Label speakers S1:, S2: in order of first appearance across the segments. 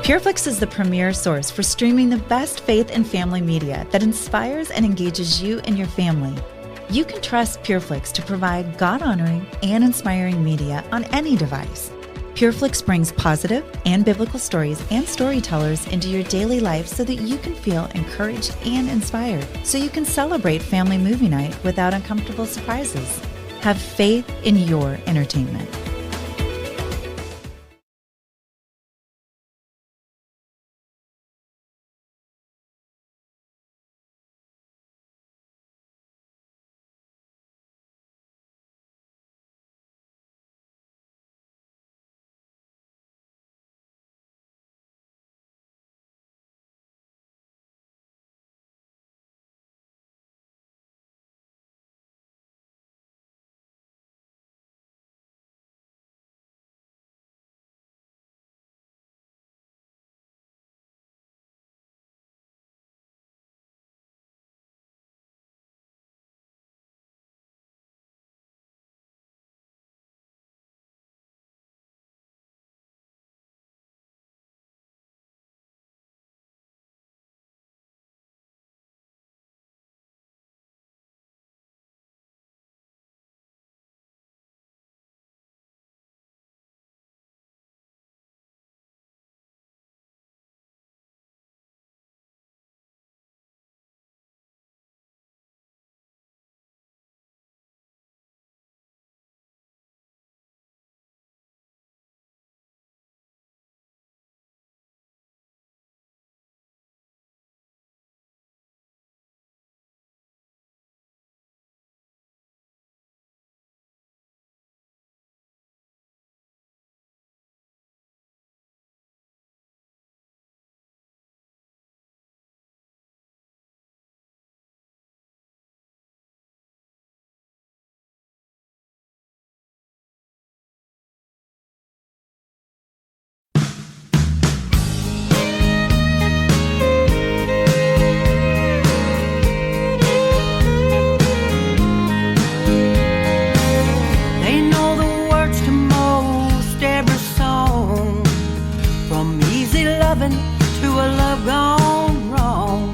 S1: PureFlix is the premier source for streaming the best faith and family media that inspires and engages you and your family. You can trust PureFlix to provide God-honoring and inspiring media on any device. PureFlix brings positive and biblical stories and storytellers into your daily life so that you can feel encouraged and inspired, so you can celebrate family movie night without uncomfortable surprises. Have faith in your entertainment.
S2: To a love gone wrong.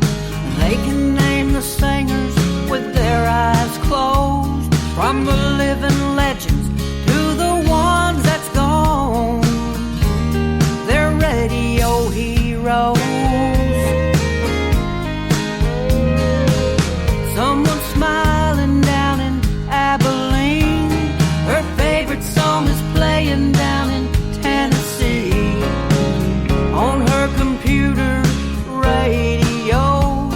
S2: They can name the singers with their eyes closed, from the living legends to the ones that's gone. They're radio heroes. Someone smiling down in Abilene, her favorite song is playing down in Tennessee. On her computer radio,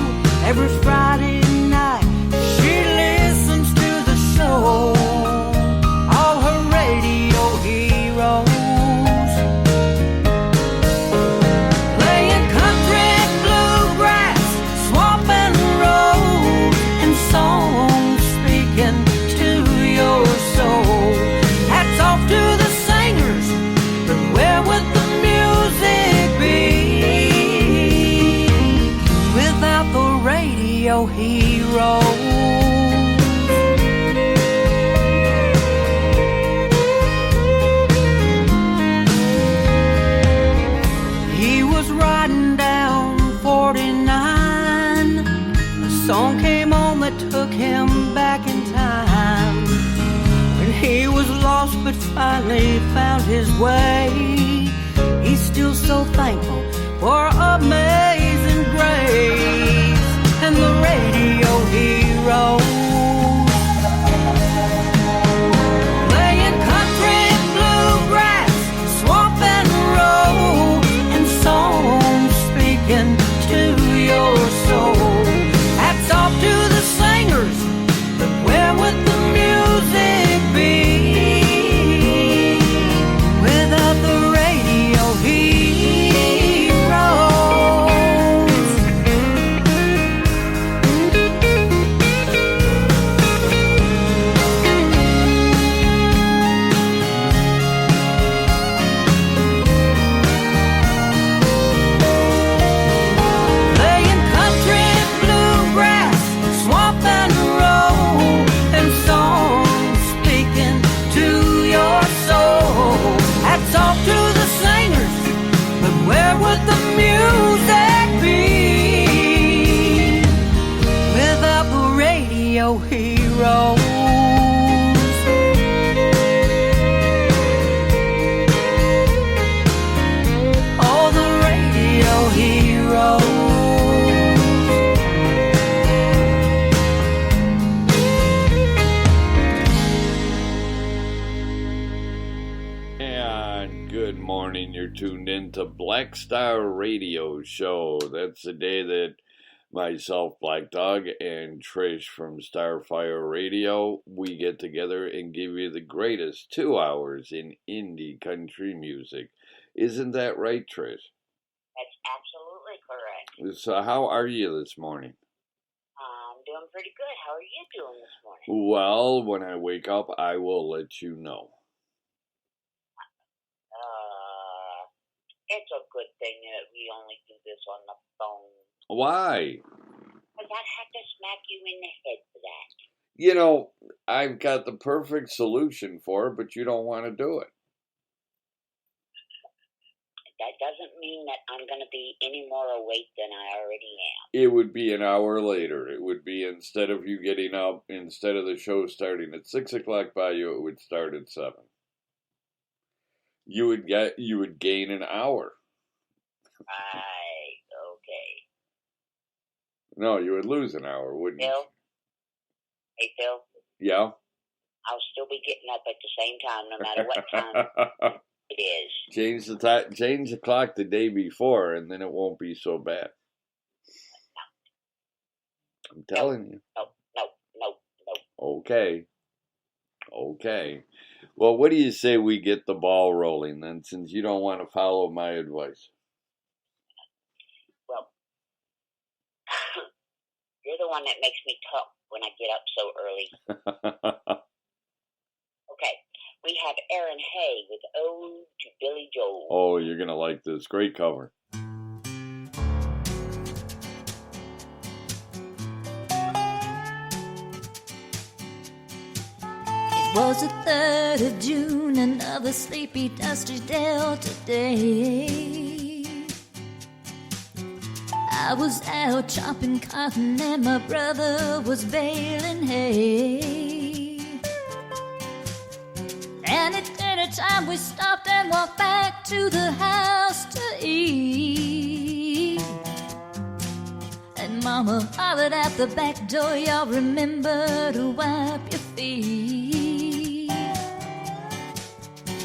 S2: every Friday night she listens to the show. All her radio heroes playing country, bluegrass, swamp and road, and songs speaking to your soul. Hats off to the singers, but where would the music be without the radio heroes? He was riding down 49. A song came on that took him back in time, when he was lost but finally found his way. He's still so thankful for amazing grace and the radio heroes. Playing country, bluegrass, swamp and road, and songs speaking to your soul. Hats off to the singers, but where would the music be without the radio heroes?
S3: Good morning. You're tuned in to Black Star Radio Show. That's the day that myself, Black Dog, and Trish from Starfire Radio, we get together and give you the greatest 2 hours in indie country music. Isn't that right, Trish?
S4: That's absolutely correct.
S3: So how are you this morning?
S4: I'm doing pretty good. How are you doing this morning?
S3: Well, when I wake up, I will let you know.
S4: It's a good thing that we only do this on the phone.
S3: Why?
S4: Because I'd have to smack you in the head for that.
S3: You know, I've got the perfect solution for it, but you don't want to do it.
S4: That doesn't mean that I'm going to be any more awake than I already am.
S3: It would be an hour later. It would be, instead of you getting up, instead of the show starting at 6 o'clock by you, it would start at 7. You would gain an hour.
S4: Right, okay.
S3: No, you would lose an hour, wouldn't you?
S4: Phil? Hey, Phil?
S3: Yeah?
S4: I'll still be getting up at the same time no matter what time it is.
S3: Change the clock the day before, and then it won't be so bad. I'm telling you.
S4: No.
S3: Okay. Well, what do you say we get the ball rolling then, since you don't want to follow my advice?
S4: Well, you're the one that makes me talk when I get up so early. Okay, we have Aaron Hay with Ode to Billy Joel.
S3: Oh, you're going to like this. Great cover.
S5: It was the 3rd of June, another sleepy, dusty Delta day. I was out chopping cotton and my brother was baling hay. And at dinner time we stopped and walked back to the house to eat. And Mama hollered out the back door, y'all remember to wipe your feet.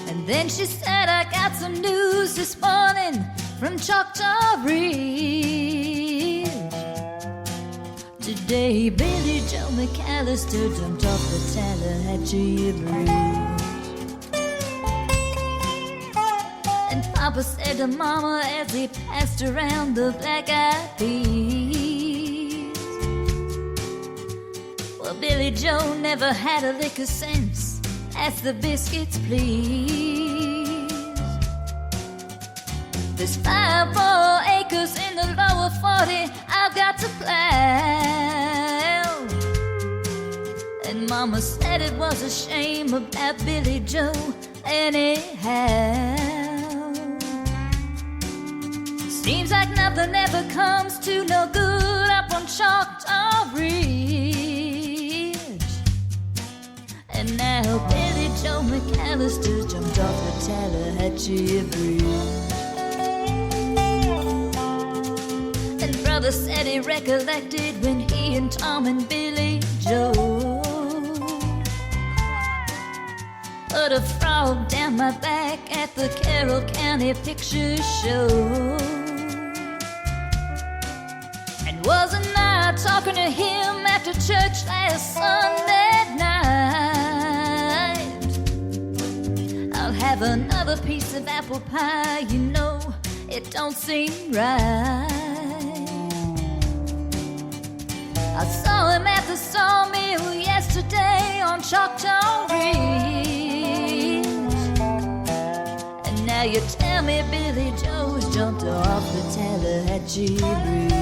S5: And then she said, I got some news this morning from Choctaw Ridge. Today Billy Joe McAllister jumped off the Tallahatchie Bridge. And Papa said to Mama as he passed around the black-eyed peas, well, Billy Joe never had a lick of sense. Ask the biscuits, please. There's 5 more acres in the lower 40 I've got to plow. And Mama said it was a shame about Billy Joe anyhow. Seems like nothing ever comes to no good up on Choctaw Ridge. And now Billy Joe McAllister jumped off the Tallahatchie Bridge. And Brother said he recollected when he and Tom and Billy Joe put a frog down my back at the Carroll County Picture Show. And wasn't I talking to him after church last Sunday night? I'll have another piece of apple pie, you know, it don't seem right. I saw him at the sawmill yesterday on Choctaw Ridge. And now you tell me Billy Joe's jumped off the Tallahatchie Bridge.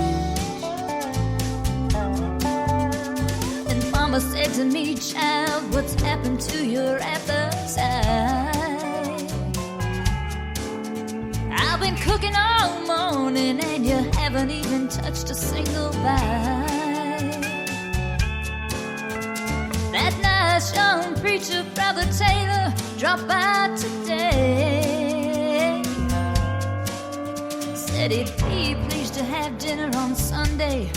S5: And Mama said to me, child, what's happened to your appetite? I've been cooking all morning and you haven't even touched a single bite. That nice young preacher, Brother Taylor, dropped by today. Said he'd be pleased to have dinner on Sunday.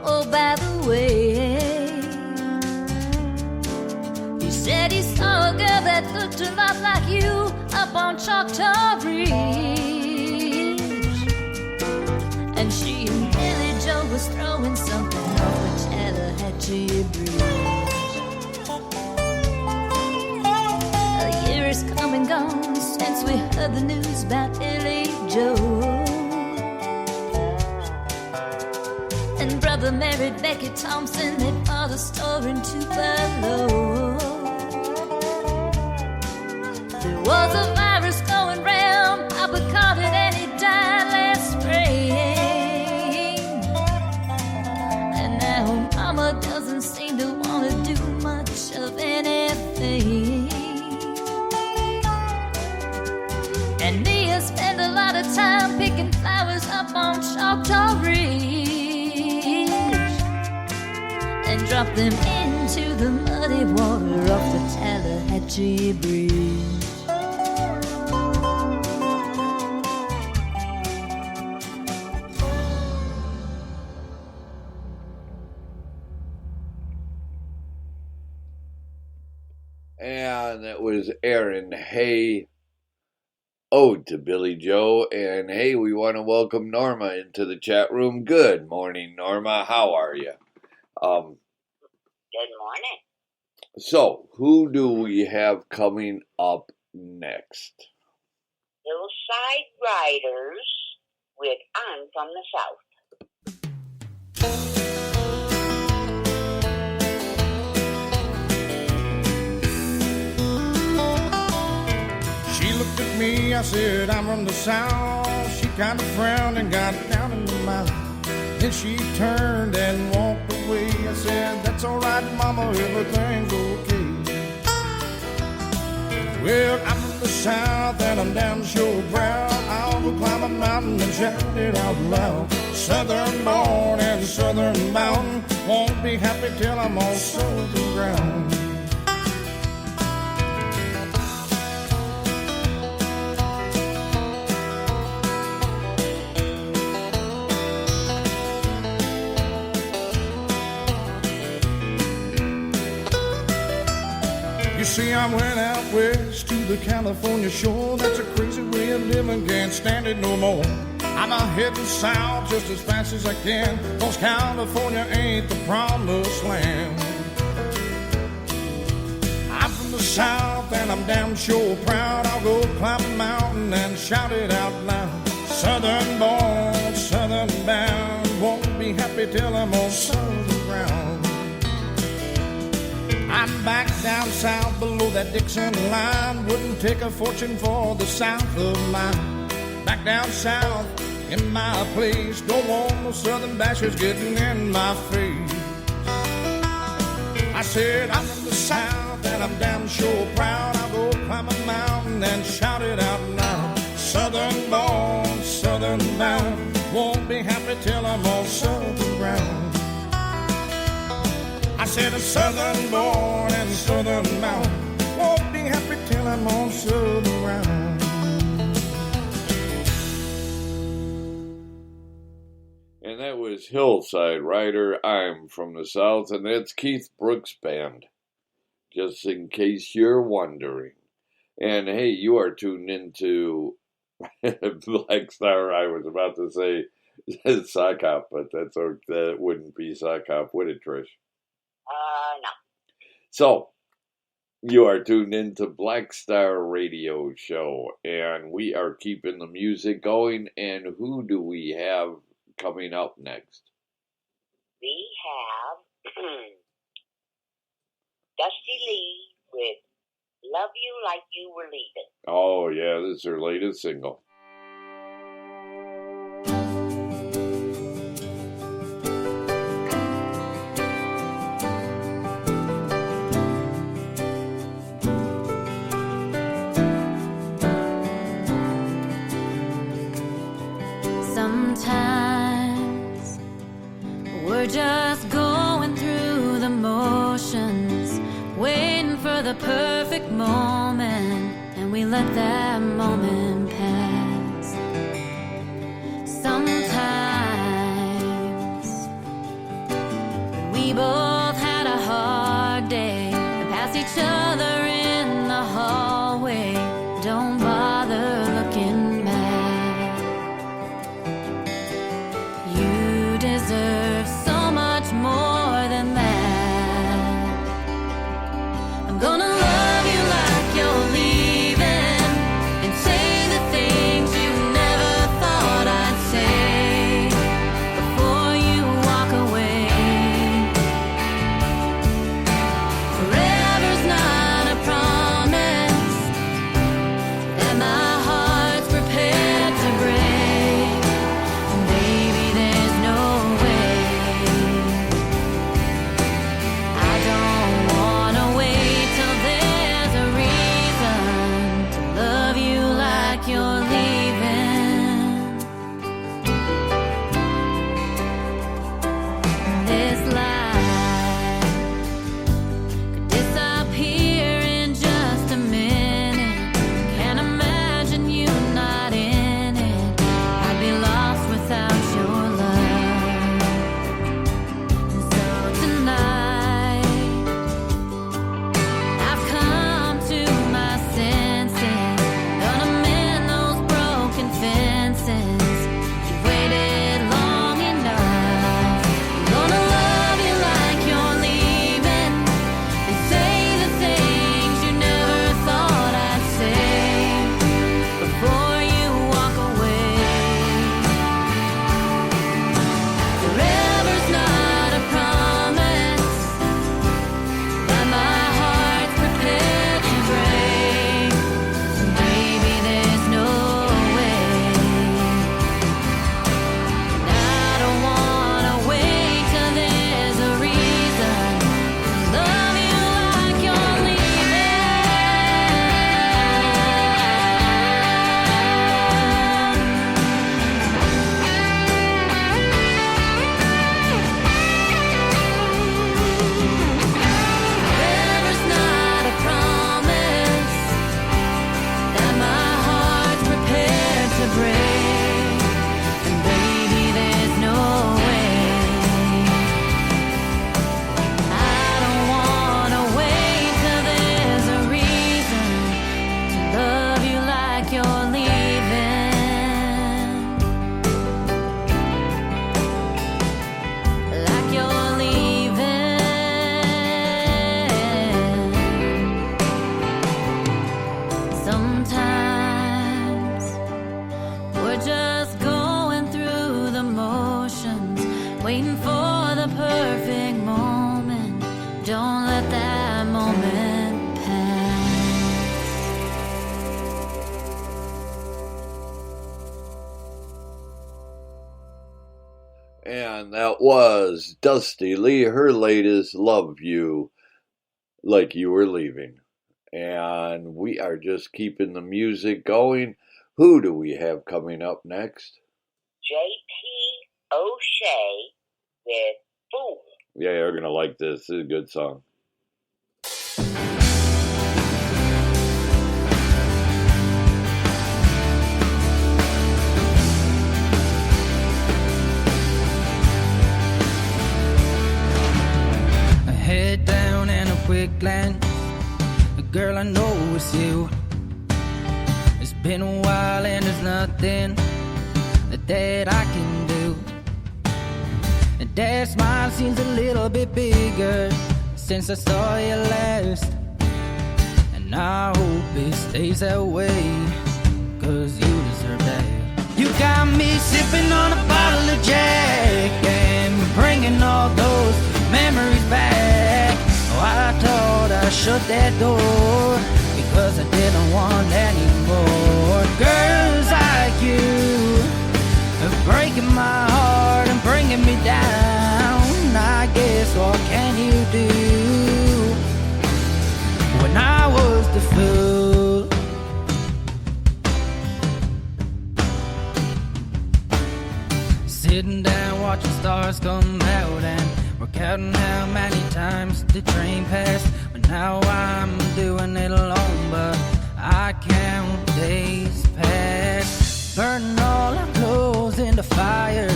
S5: Oh, by the way, he said he saw a girl that looked a lot like you up up on Choctaw Ridge. And she and Billy Joe was throwing something off the Tallahatchie Bridge. A year has come and gone since we heard the news about Billy Joe. And brother married Becky Thompson, they bought a store in Tupelo. There was a virus going round, Papa caught it and he died last spring. And now Mama doesn't seem to want to do much of anything. And Mia spent a lot of time picking flowers up on Choctaw Ridge and drop them into the muddy water off the Tallahatchie Bridge.
S3: And it was Aaron Hay, Ode to Billy Joe. And hey, we want to welcome Norma into the chat room. Good morning, Norma. How are you?
S4: Good morning.
S3: So, who do we have coming up next?
S4: Hillside Riders with I'm from the South.
S6: She looked at me, I said, I'm from the South. She kind of frowned and got down in the mouth. Then she turned and walked away. I said, that's all right, Mama, everything's okay. Well, I'm from the South and I'm damn sure proud. I'll go climb a mountain and shout it out loud. Southern born and southern bound. Won't be happy till I'm on southern ground. You see, I went out west to the California shore. That's a crazy way of living, can't stand it no more. I'm heading south just as fast as I can, 'cause California ain't the promised land. I'm from the South and I'm damn sure proud. I'll go climb a mountain and shout it out loud. Southern born, southern bound. Won't be happy till I'm on southern ground. I'm back down south below that Dixon line. Wouldn't take a fortune for the South of mine. Back down south in my place. Don't want no southern bashers getting in my face. I said I'm from the South and I'm damn sure proud. I'll go climb a mountain and shout it out loud. Southern born, southern bound. Won't be happy till I'm on southern ground. I said a southern born and southern bound. Won't be happy till I'm on southern ground.
S3: And that was Hillside Rider, I'm from the South, and that's Keith Brooks' band, just in case you're wondering. And hey, you are tuned into Black Star. I was about to say Sock Hop, but that wouldn't be Sock Hop, would it, Trish?
S4: No.
S3: So, you are tuned into Black Star Radio Show, and we are keeping the music going. And who do we have coming up next?
S4: We have Dusty Lee with Love You Like You Were Leaving.
S3: Oh, yeah, this is her latest single.
S5: Sometimes we're just going through the motions, waiting for the perfect moment, and we let that moment pass. Sometimes we both had a hard day and passed each other in the hallway. Don't bother waiting for the perfect moment. Don't let that moment pass.
S3: And that was Dusty Lee, her latest Love You Like You Were Leaving. And we are just keeping the music going. Who do we have coming up next?
S4: J.P. O'Shea with Fool.
S3: Yeah, you're going to like this. This is a good song.
S2: A head down and a quick glance. Girl, I know it's you. It's been a while and there's nothing that I can do. And that smile seems a little bit bigger since I saw you last. And I hope it stays that way, 'cause you deserve that. You got me sipping on a bottle of Jack and bringing all those memories back. Oh, I thought I shut that door because I didn't want any more. Girls like you are breaking my heart and bringing me down. I guess what can you do when I was the fool? Sitting down watching stars come out, and we're counting how many times the train passed. But now I'm doing it alone, but I count days past. Burning all our clothes in the fire,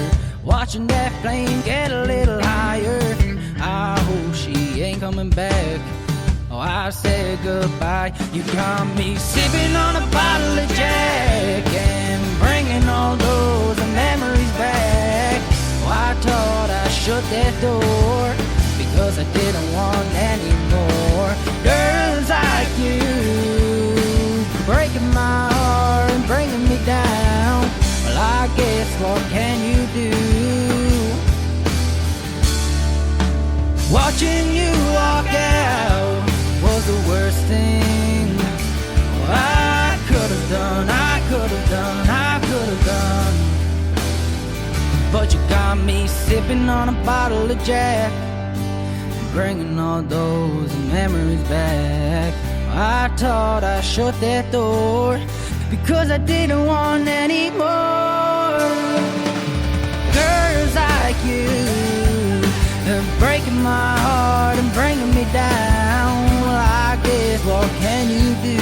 S2: watching that flame get a little higher. I hope she ain't coming back. Oh, I said goodbye. You got me sipping on a bottle of Jack and bringing all those memories back. Oh, I thought I shut that door because I didn't want any more. Girls like you breaking my heart and bringing me down. Well, I guess what can you do? Watching you walk out was the worst thing I could have done, I could have done, I could have done. But you got me sipping on a bottle of Jack, bringing all those memories back. I thought I shut that door because I didn't want any more. Girls like you are breaking my heart and bringing me down. Well, I guess what can you do?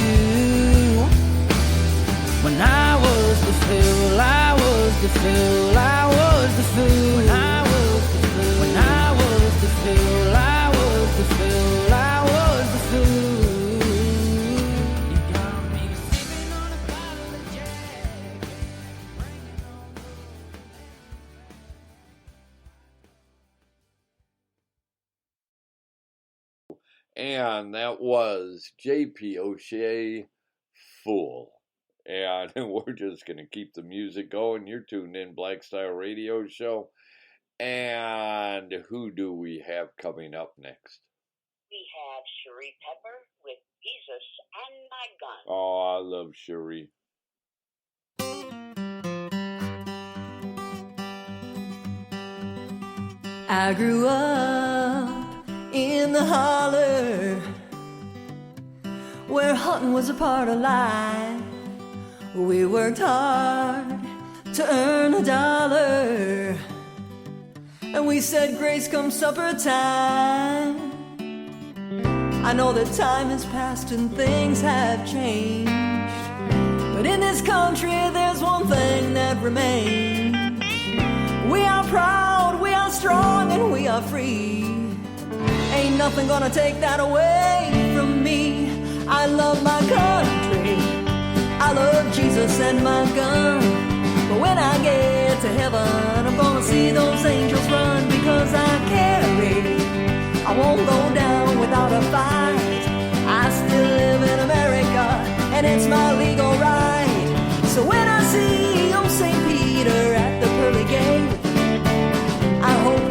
S2: When I was the fool, I was the fool, I was the fool. When I was the fool, when I was the fool, I was the fool, I was the fool. You got me sipping on a bottle of Jack, bringing on
S3: And that was J.P. O'Shea, Fool. And we're just going to keep the music going. You're tuned in Black Style Radio Show. And who do we have coming up next?
S4: We have Cherie Pepper with Jesus and My Gun.
S3: Oh, I love Cherie.
S7: I grew up in the holler where hunting was a part of life. We worked hard to earn $1, and we said grace come supper time. I know that time has passed and things have changed, but in this country there's one thing that remains. We are proud, we are strong, and we are free. Ain't nothing gonna take that away from me. I love my country, I love Jesus and my gun. But when I get to heaven, I'm gonna see those angels run, because I carry, I won't go down without a fight. I still live in America, and it's my legal right. So when I see old St. Peter at the pearly gate, I hope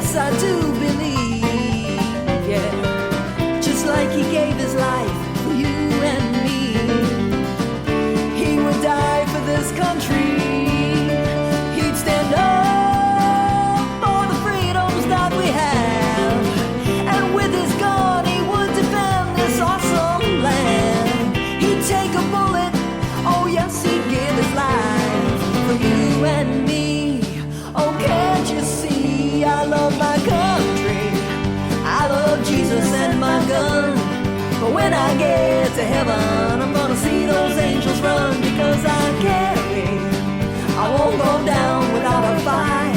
S7: yes, I do believe, yeah. Just like he gave his life for you and me, he would die for this country. He'd stand up for the freedoms that we have, and with his gun he would defend this awesome land. He'd take a bullet, oh yes, he'd give his life for you and me. Oh, can't you see, I love my country, I love Jesus and my gun. But when I get to heaven, I'm gonna see those angels run, because I carry, I won't go down without a fight.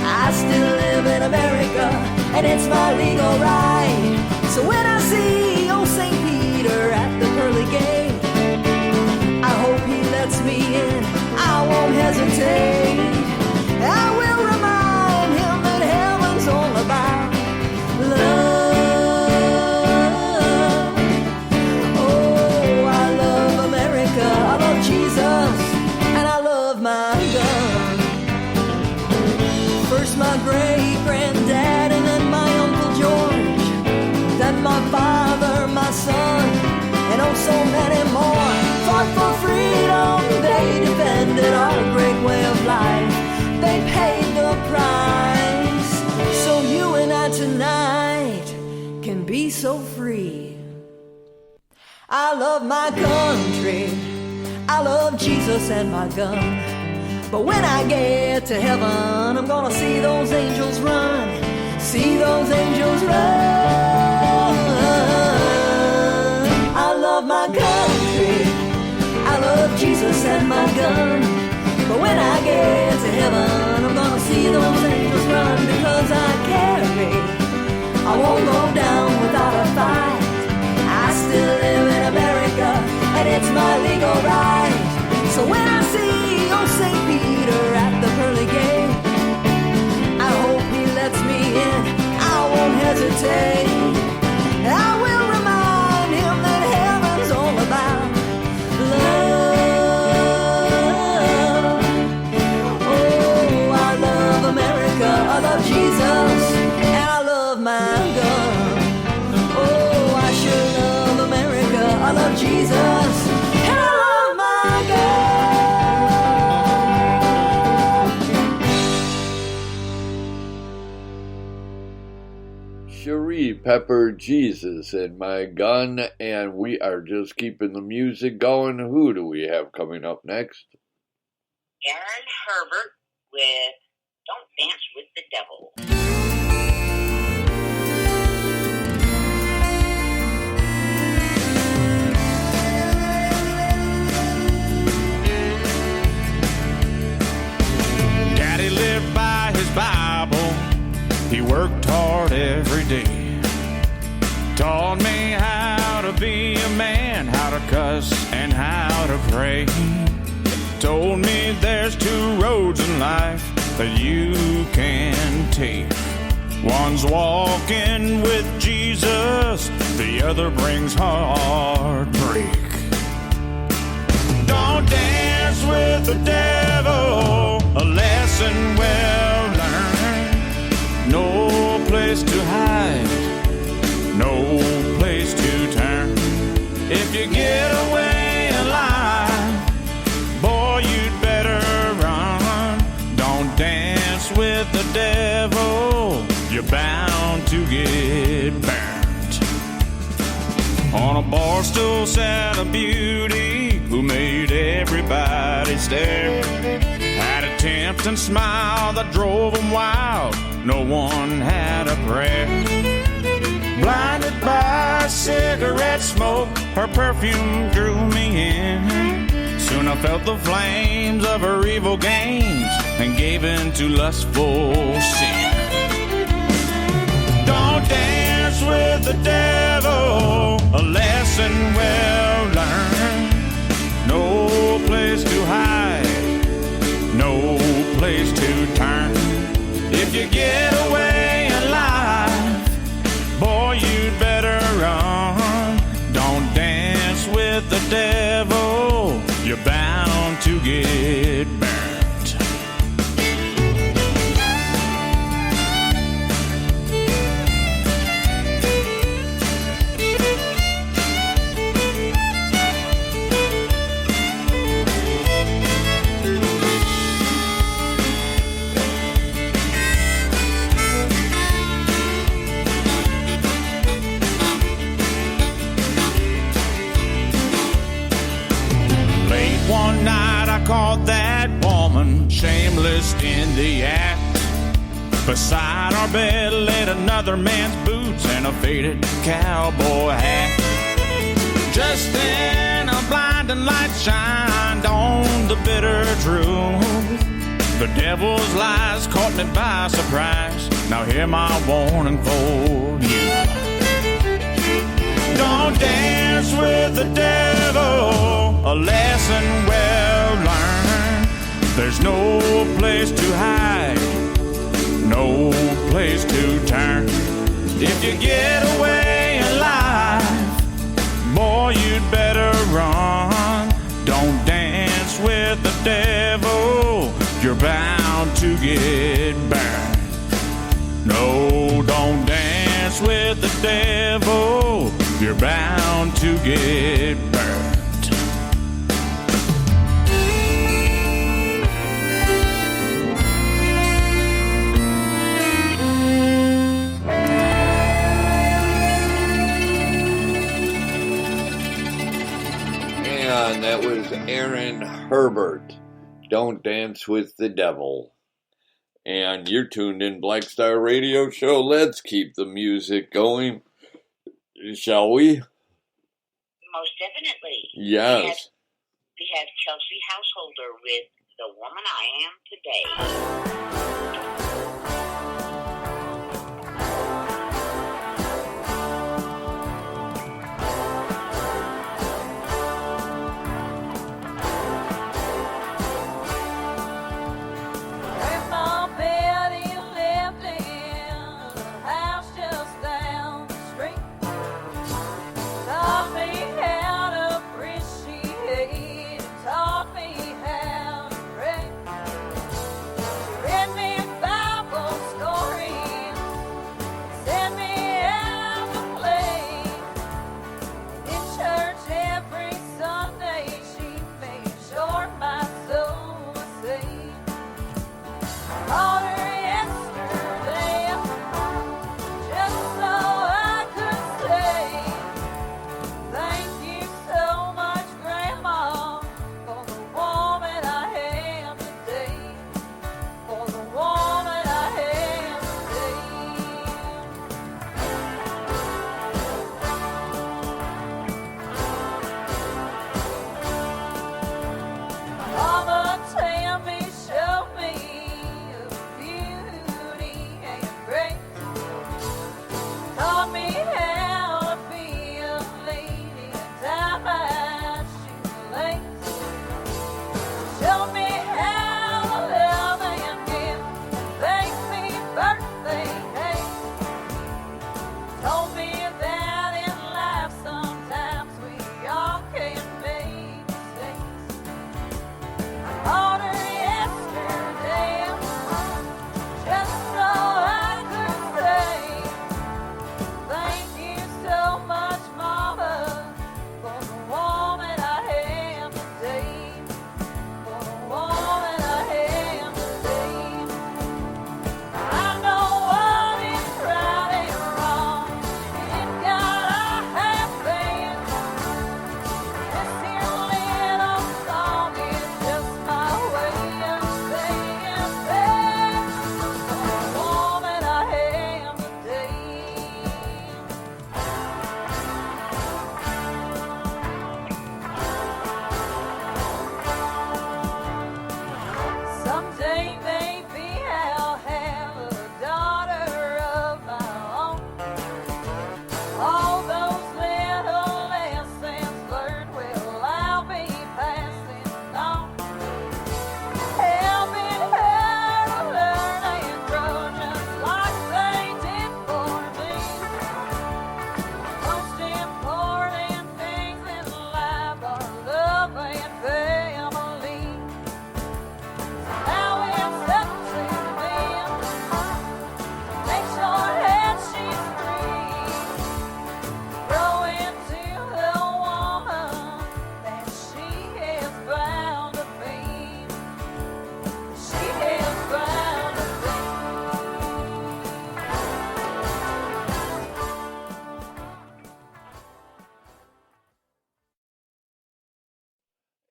S7: I still live in America, and it's my legal right. So when I see old St. Peter at the pearly gate, I hope he lets me in, I won't hesitate. I will remind him that heaven's all about love. Oh, I love America, I love Jesus, and I love my gun. First my great-granddad, and then my Uncle George, then my father, my son, and oh so many more fought for freedom. They defended our great way of life. They paid the price, so you and I tonight can be so free. I love my country, I love Jesus and my gun. But when I get to heaven, I'm gonna see those angels run, see those angels run. I love my country, I love Jesus and my gun. But when I get to heaven, I'm gonna see those angels run, because I carry, I won't go down without a fight. I still live in America, and it's my legal right. So when I see old St. Peter at the pearly gate, I hope he lets me in, I won't hesitate. I will remind him that heaven's all about love. Oh, I love America, I love Jesus, and I love my gun. Oh, I sure love America, I love Jesus, and I love my gun.
S3: Cherie Pepper, Jesus and My Gun, and we are just keeping the music going. Who do we have coming up next?
S4: Aaron Herbert with Don't Dance with the Devil.
S6: Daddy lived by his Bible. He worked hard every day. Taught me how to be a man, how to cuss, and how to pray. Told me there's two roads in life that you can take. One's walking with Jesus, the other brings heartbreak. Don't dance with the devil, a lesson well learned. No place to hide, no place to turn. If you get away alive, boy, you'd better run. Don't dance with the devil, you're bound to get burnt. On a bar stool sat a beauty who made everybody stare. Had a tempting smile that drove them wild, no one had a prayer. Blinded by cigarette smoke, her perfume drew me in. Soon I felt the flames of her evil games and gave in to lustful sin. Don't dance with the devil, a lesson well learned. No place to hide, no place to turn. If you get away alive, boy, you'd better run. Don't dance with the devil, you're bound to get burnt. shameless in the act. Beside our bed laid another man's boots and a faded cowboy hat. Just then a blinding light shined on the bitter truth. The devil's lies caught me by surprise. Now hear my warning for you. Don't dance with the devil, a lesson well learned. There's no place to hide, no place to turn. If you get away in life, boy, you'd better run. Don't dance with the devil, you're bound to get burned. No, don't dance with the devil, you're bound to get burned.
S3: And that was Aaron Herbert, Don't Dance with the Devil. And you're tuned in Black Star Radio Show. Let's keep the music going, shall we?
S4: Most definitely.
S3: Yes.
S4: We have Chelsea Householder with The Woman I Am Today.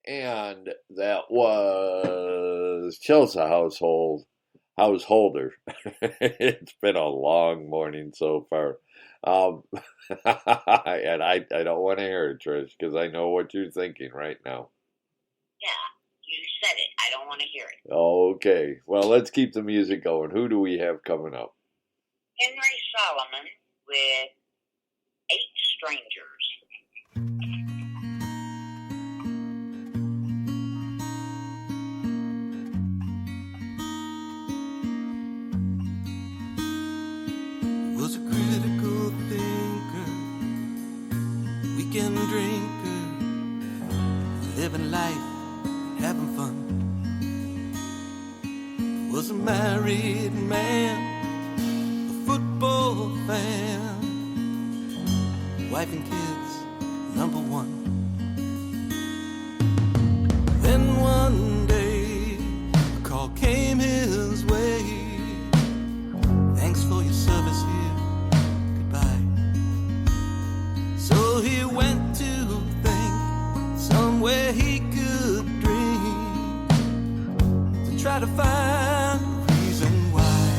S3: And that was is Chelsea householder. It's been a long morning so far. Um, and I don't want to hear it, Trish, because I know what you're thinking right now.
S4: Yeah, you said it. I don't want to hear it.
S3: Okay, well, let's keep the music going. Who do we have coming up?
S4: Henry Solomon with 8 Strangers.
S8: Was a critical thinker, weekend drinker, living life, having fun. Was a married man, a football fan, wife and kids, number one. Then one day, a call came his way. Thanks for your service here, goodbye. So he went to think somewhere he could dream to try to find a reason why.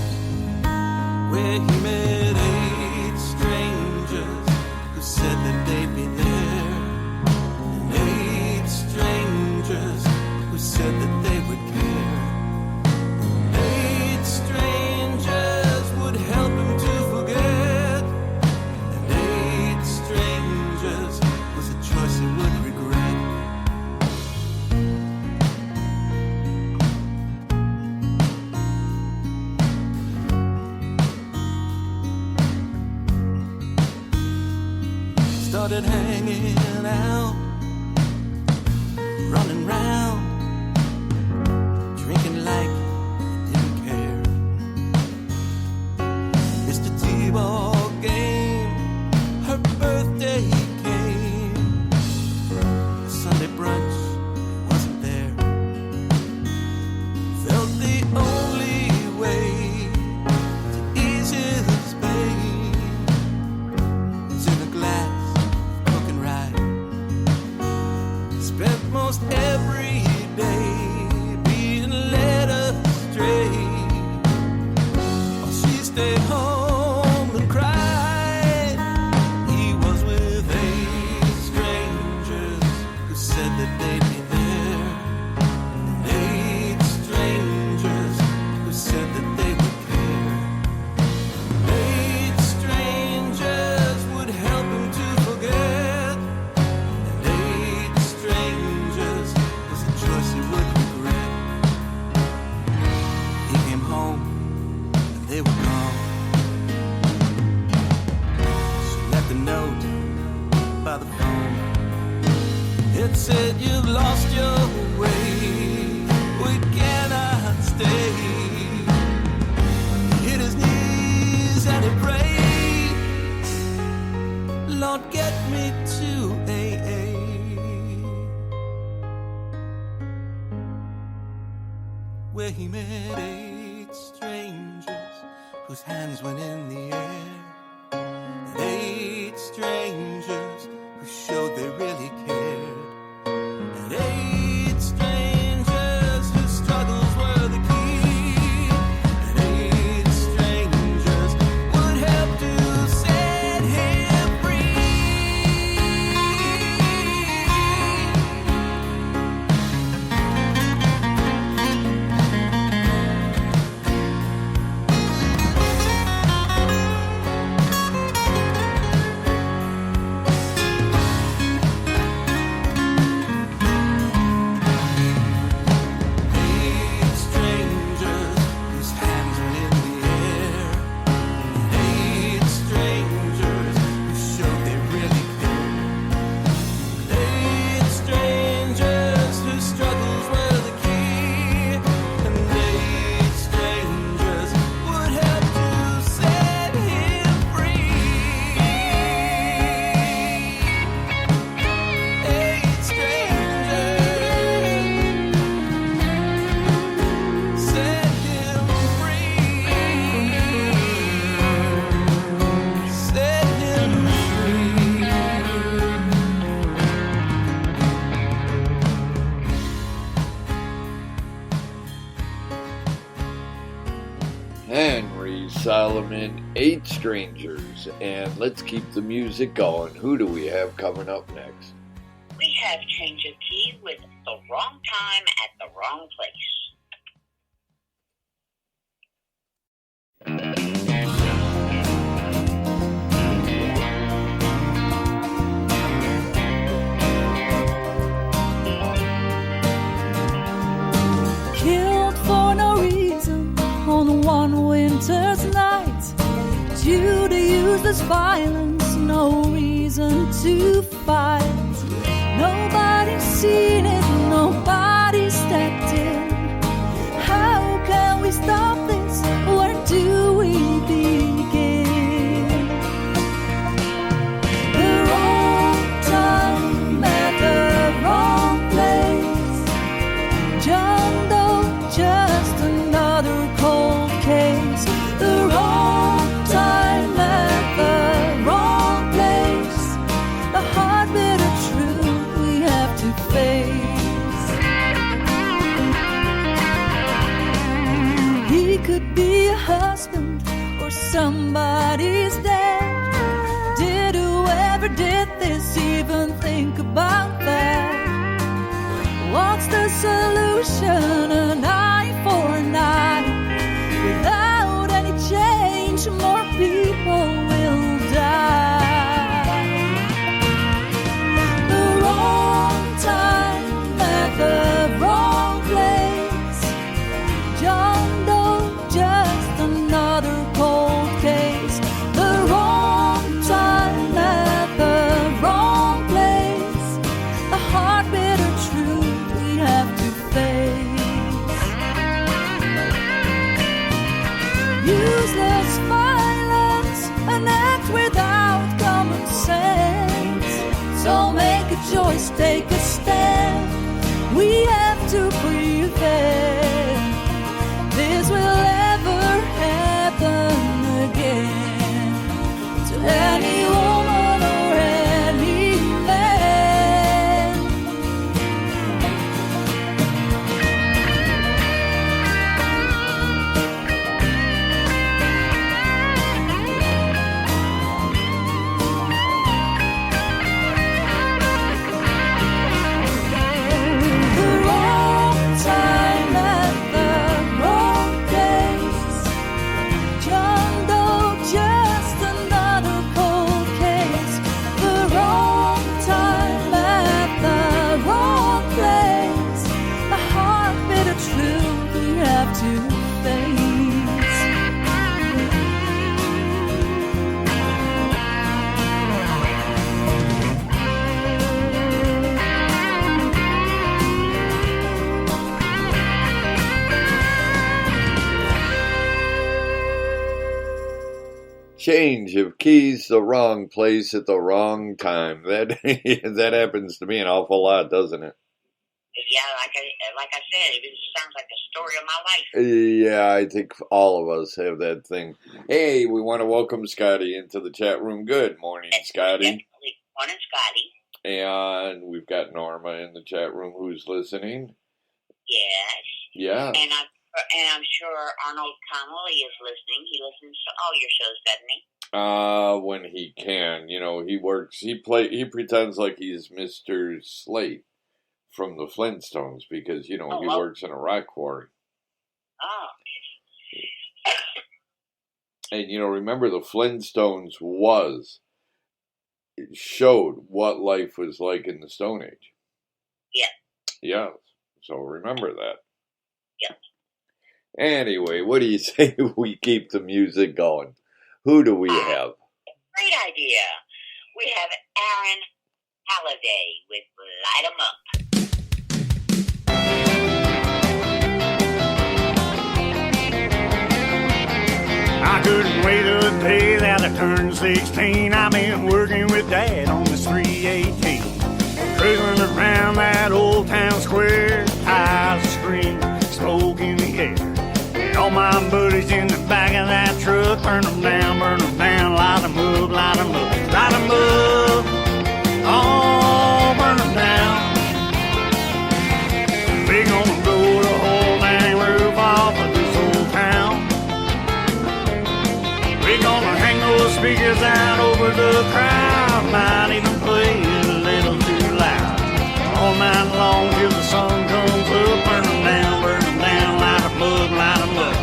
S8: Where he met 8 strangers who said that they'd be there, and 8 strangers who said that they would care. 8 strangers would help him to forget, and 8 strangers was a choice he would regret. Started hanging out, running round, drinking like he didn't care. Mr. T-ball game, her birthday came. Sunday brunch wasn't there. Felt the only way to ease his pain was in a glass of cooking rye. Spent most every day being led astray, while she stayed home and cried. He was with 8 strangers who said that they'd be there, and 8 strangers who said that they would care. 8 strangers would help him to forget, and 8 strangers was a choice he would regret. He came home and they were gone. She left a note by the phone. It said, "You've lost your way, we cannot stay." He hit his knees and he prayed, "Lord, get me to AA." Where he met 8 strangers whose hands went in the air, and 8 strangers who showed they really cared, and 8 strangers whose struggles were the key, and 8 strangers would help to set him free.
S3: Henry Solomon, 8 Strangers. And let's keep the music going. Who do we have coming up next?
S4: We have Change of Key with The Wrong Time at the Wrong Place.
S9: Killed for no reason on one winter's night, due to useless violence, no reason to fight. Nobody's seen it, nobody stepped in. How can we stop this? Where do we begin? The wrong time at the wrong place. John Doe, just another cold case. The wrong time at the wrong place. The hard bitter truth we have to face. He could be a husband or somebody's dad. Did whoever did this even think about that? What's the solution? An eye for an eye. Without any change, more people will die. The wrong time at the wrong place. John Doe, just another cold case. The wrong time at the wrong place. The hard, bitter truth we have to face. Useless violence, an act without common sense. So make a choice, take a stand. We have to prevent this will ever happen again to any woman or any man. The wrong time at the wrong place. John Doe, just another cold case. The wrong time at the wrong place. The hard, bitter truth we have to face.
S3: Change of keys, the wrong place at the wrong time. That that happens to me an awful lot, doesn't it?
S4: Yeah, like I said, it just sounds like the story of my life.
S3: Yeah, I think all of us have that thing. Hey, we want to welcome Scotty into the chat room. Good morning, Scotty.
S4: Definitely. Morning, Scotty.
S3: And we've got Norma in the chat room who's listening.
S4: Yes.
S3: Yeah.
S4: And I'm sure Arnold Connolly is listening. He listens to all your shows, doesn't he?
S3: When he can. You know, he pretends like he's Mr. Slate from the Flintstones because, you know, he works in a rock quarry.
S4: Oh.
S3: And, you know, remember the Flintstones showed what life was like in the Stone Age.
S4: Yeah.
S3: Yeah. So remember that.
S4: Yeah.
S3: Anyway, what do you say we keep the music going? Who do we have?
S4: Great idea. We have Aaron Halliday with Light 'em Up.
S10: I couldn't wait a day that I turned 16. I've been working with Dad on this 318. Cruising around that old town square, eyes scream, smoke in the air. And all my buddies in the back of that truck, burn them down, light them up, light them up, light them up. Oh, burn them down. We gonna blow the whole dang roof off of this old town. We're gonna hang those speakers out over the crowd, might even play it a little too loud. All night long till the sun comes up, burn them down, light them up, light them up.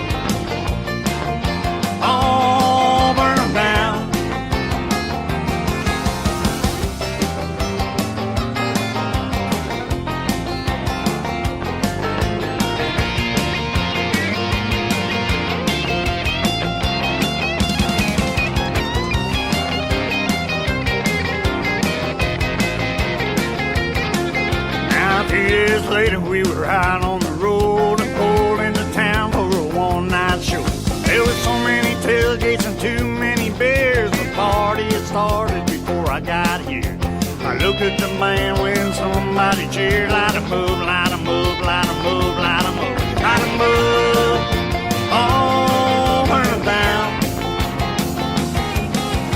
S10: Oh, burn them down. Now 2 years later we were out on the road and pulled into town for a one-night show. There was so many tailgates and too many beers. The party had started before I got here. I looked at the band when somebody cheered. Light 'em up, light 'em up, light 'em up, light 'em up, light 'em up. Oh, burn 'em down.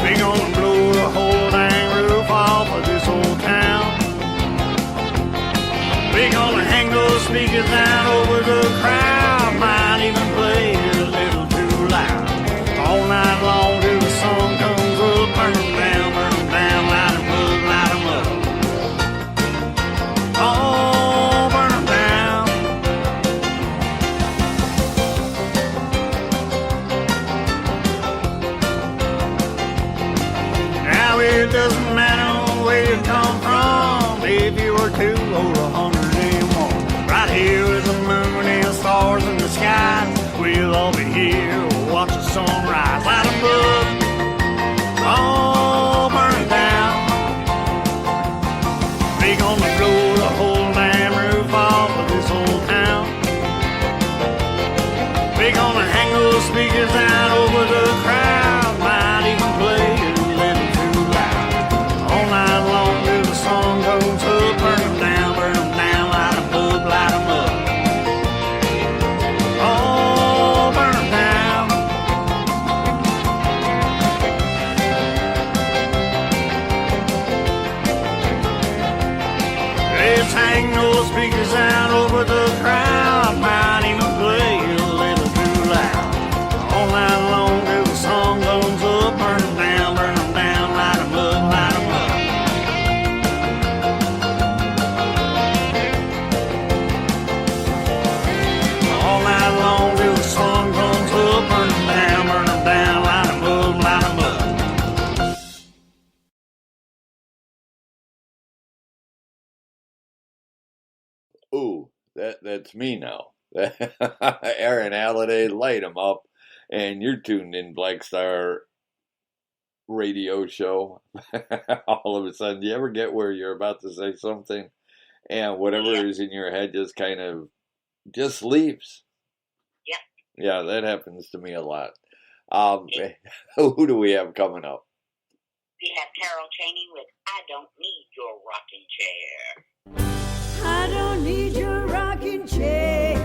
S10: We gonna blow the whole dang roof off of this old town. We gonna hang those speakers out over the crowd, might even play it a little too loud. All night long till the sun comes up, burn 'em down, light 'em up, light 'em up. Oh, burn 'em down. Now it doesn't matter where you come from, if you were 2 or 100 and more. Right here with the moon and stars in the sky, we'll all be here, watch the sunrise. Light 'em up, oh, burn 'em down. We gonna blow the whole damn roof off of this old town. We gonna hang those speakers out over the crowd, might even play it a little too loud. All night long till the sun goes up, burn 'em down, light 'em up, light 'em up. Oh, burn 'em down. Let's hang those speakers out over the crowd, might even play it a little too loud. All night long till the sun goes up, burn 'em down, light 'em up, light 'em up. All night long till the sun comes up, burn 'em down, light 'em up, light 'em up.
S3: Ooh, that's me now. Aaron Halliday, light 'em up, and you're tuned in Black Star Radio Show. All of a sudden, do you ever get where you're about to say something, and whatever is in your head just kind of just leaves?
S4: Yeah.
S3: Yeah, that happens to me a lot. Who do we have coming up?
S4: We have Carol Chaney with I Don't Need Your Rocking Chair.
S9: I don't need your rocking chair,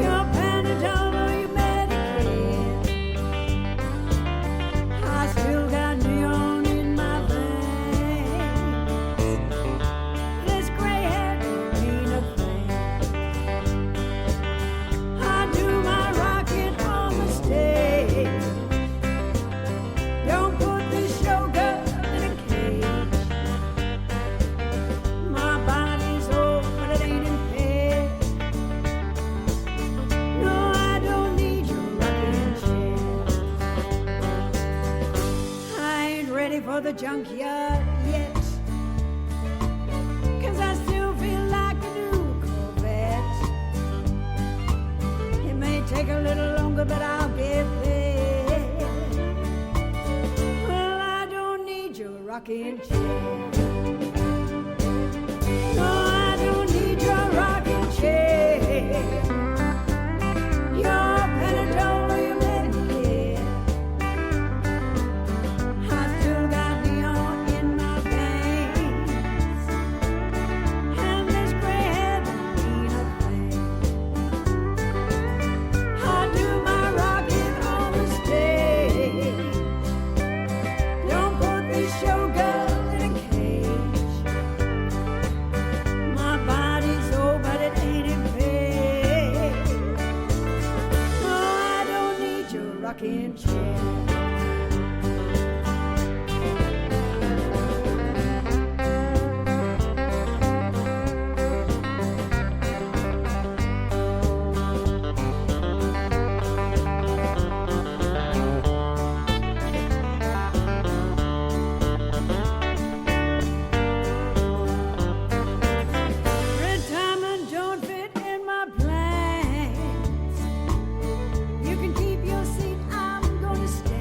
S9: your Panadol or your Medicare. I still got neon in my veins. This gray hair don't mean a thing. I do my rocking on the stage. Don't put this showgirl in a cage. My body's old, but it ain't impaired. No, I don't need your rocking chair. I ain't ready for the junkyard yet, 'cause I still feel like a new Corvette. It may take a little longer, but I'll get there. Well, I don't need your rocking chair. No, I don't need your rocking chair, your Panadol or your Medicare. I still got neon in my veins, and this gray hair don't mean a thing. I do my rocking on the stage. Don't put this showgirl in a cage. rocking chair. Retirement don't fit in my plans. You can keep your seat, I'm gonna stand.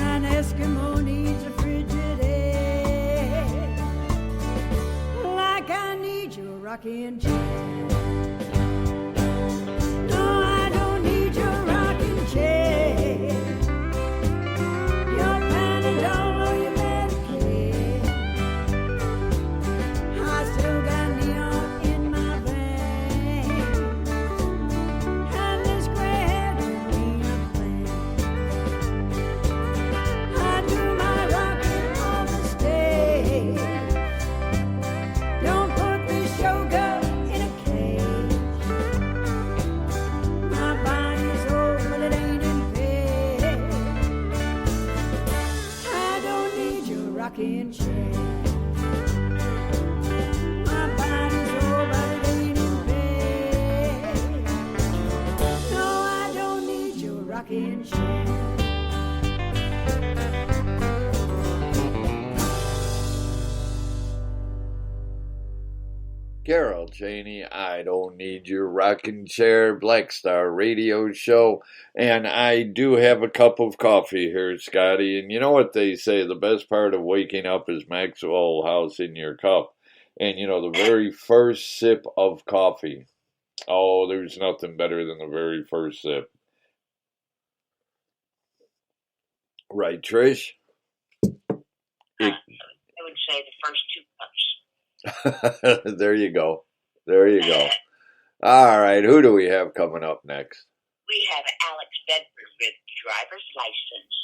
S9: An Eskimo needs a frigid egg, like I need your rocking chair. No, I don't need your rocking chair. Your Panadol or your Medicaid. I still got neon in my veins, and this gray hair don't mean a thing. I do my rocking on the stage. Don't put this showgirl in a cage. My body's old, but it ain't in bed. I don't need your rocking chair. My body's old, but it ain't in bed. No, I don't need your rocking chair.
S3: Carol Chaney, I Don't Need Your Rocking Chair, Black Star Radio Show. And I do have a cup of coffee here, Scotty. And you know what they say, the best part of waking up is Maxwell House in your cup. And you know, the very first sip of coffee. Oh, there's nothing better than the very first sip. Right, Trish?
S4: I would say the first 2 cups.
S3: There you go. There you go. All right, who do we have coming up next?
S4: We have Alex Bedford with driver's license.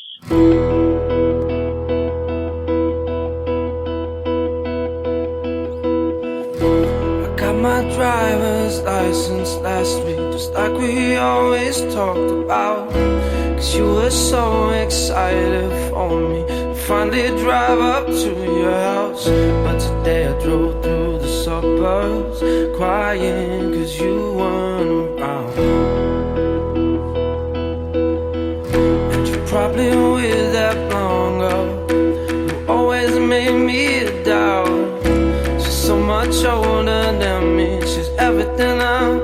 S11: I got my driver's license last week, just like we always talked about. 'Cause you were so excited for me to finally drive up to your house. But today I drove through the suburbs crying 'cause you weren't around. And you probably with that blonde girl who always made me doubt. She's so much older than me, she's everything I'm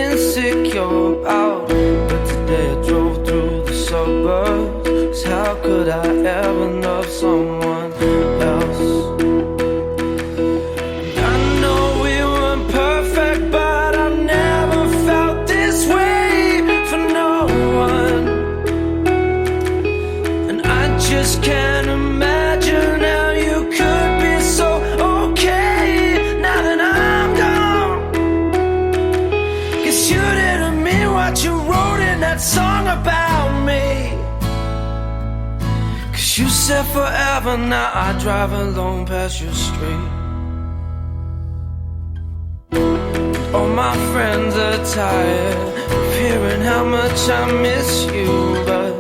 S11: insecure about. But today I drove through the suburbs, 'cause how could I ever love someone else? I know we weren't perfect, but I've never felt this way for no one. And I just can't imagine how you could be so okay now that I'm gone. 'Cause you didn't mean what you wrote in that song about me. 'Cause you said forever, now I drive alone past your street. All my friends are tired of hearing how much I miss you, but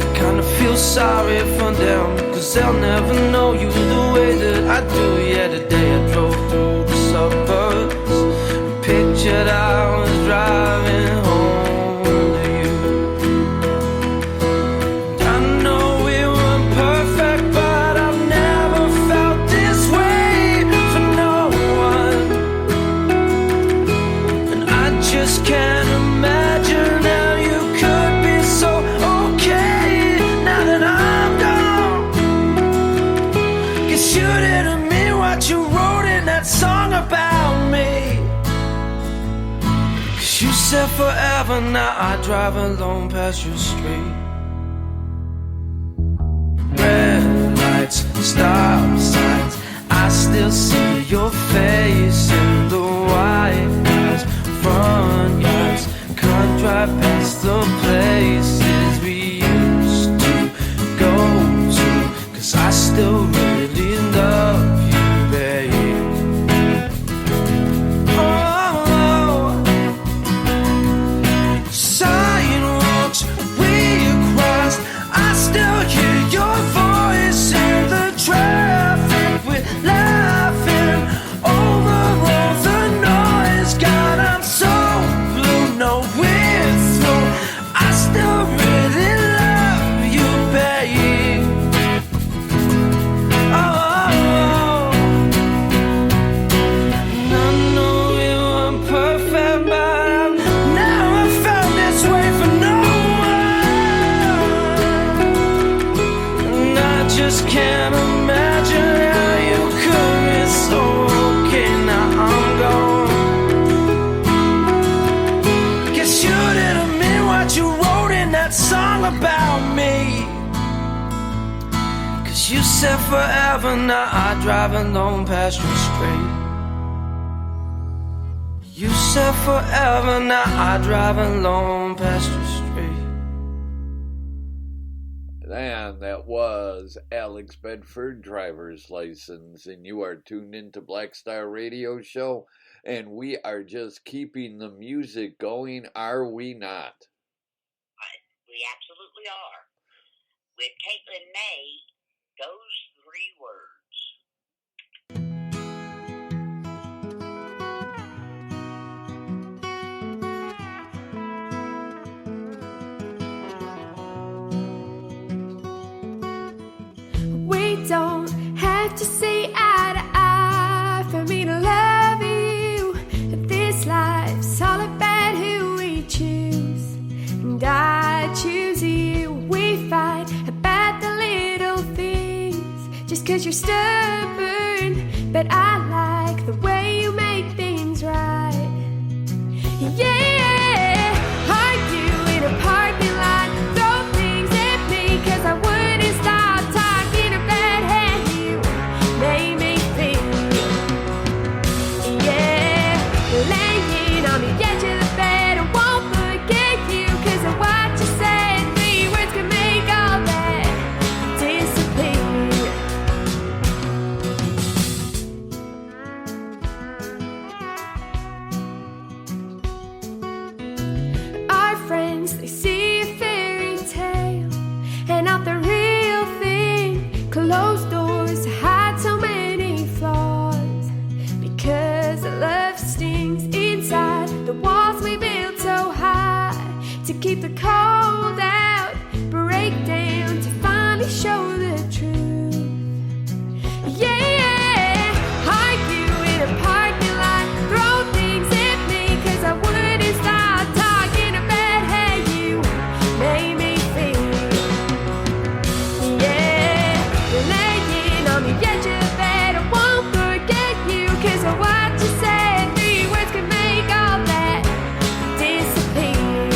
S11: I kinda feel sorry for them, 'cause they'll never know you the way that I do. Yeah, today I drove through the suburbs and pictured I was driving home to you. I know we weren't perfect, but I've never felt this way for no one. And I just can't imagine how you could be so okay now that I'm gone. 'Cause you didn't mean what you wrote in that song about me. 'Cause you said forever, now I drive alone past your street. Red lights, stop signs, I still see your face in the white lines, front yards, can't drive past the places we used to go to. 'Cause I still really love you, babe. Oh, sign just can't imagine how you could be so okay. Now I'm gone. Guess you didn't mean what you wrote in that song about me. 'Cause you said forever, now I drive alone past your street. You said forever, now I drive alone past your street.
S3: And that was Alex Bedford, driver's license, and you are tuned into Black Star Radio Show, and we are just keeping the music going, are we not?
S4: We absolutely are. With Caitlin May, those 3 words.
S9: We don't have to see eye to eye for me to love you. This life's all about who we choose, and I choose you. We fight about the little things just 'cause you're stubborn, but I like the way you make things right. Yeah, argue in a parking lot, throw things at me 'cause I wouldn't stop talking about how you made me feel. Yeah, laying on the edge of the bed, I won't forget you 'cause of what you said. 3 words can make all that disappear. Our friends, they see a fairy tale and not the real thing. Closed doors hide so many flaws because love stings inside the walls we built so high to keep the cold out. Break down to finally show the truth. Yeah, argue in a parking lot, throw things at me 'cause I wouldn't stop talking about how you made me feel. Yeah, laying on the edge of the bed, I won't forget you 'cause of what you said. 3 words can make all that disappear.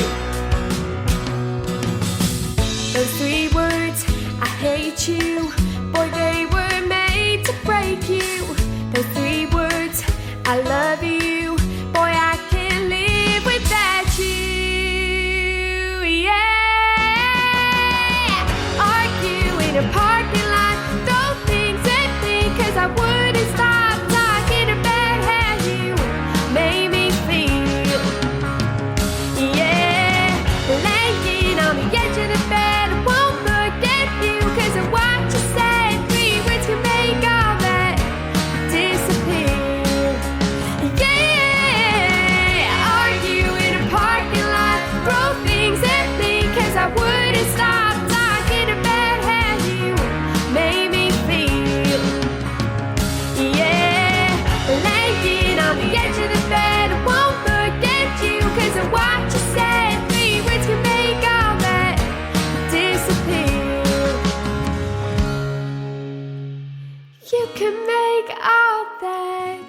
S9: Those 3 words, I hate you. Boy, they were made to break you. Those 3 words, I love you. Boy, I can't live without you. Yeah, argue in a parking lot, throw things at me 'cause I wouldn't stop talking about how you made me feel. Yeah, laying on the edge of the bed, I won't forget you 'cause of what you said. 3 words can make all that disappear. Yeah, argue in a parking lot, throw things at me 'cause I wouldn't stop talking about how you made me feel. Yeah, laying on the edge of the bed, I won't forget you 'cause of what you said. 3 words can make all that disappear. You can make all that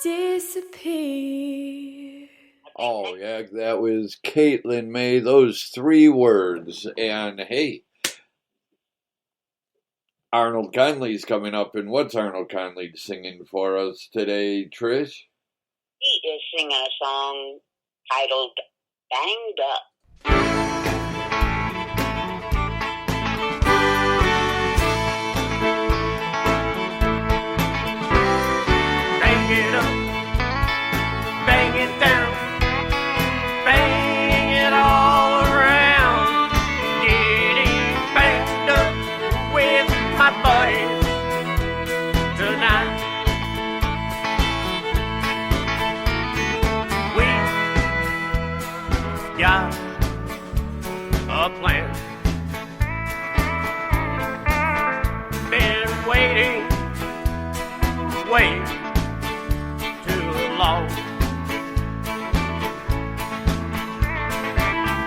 S9: disappear.
S3: Oh, yeah, that was Caitlin May, those 3 words. And hey, Arnold Conley's coming up, and what's Arnold Conley singing for us today, Trish?
S4: He is singing a song titled Banged Up.
S10: Bang it up, bang it down, bang it all around. Getting banged up with my buddies tonight. We got a plan. Been waiting too long.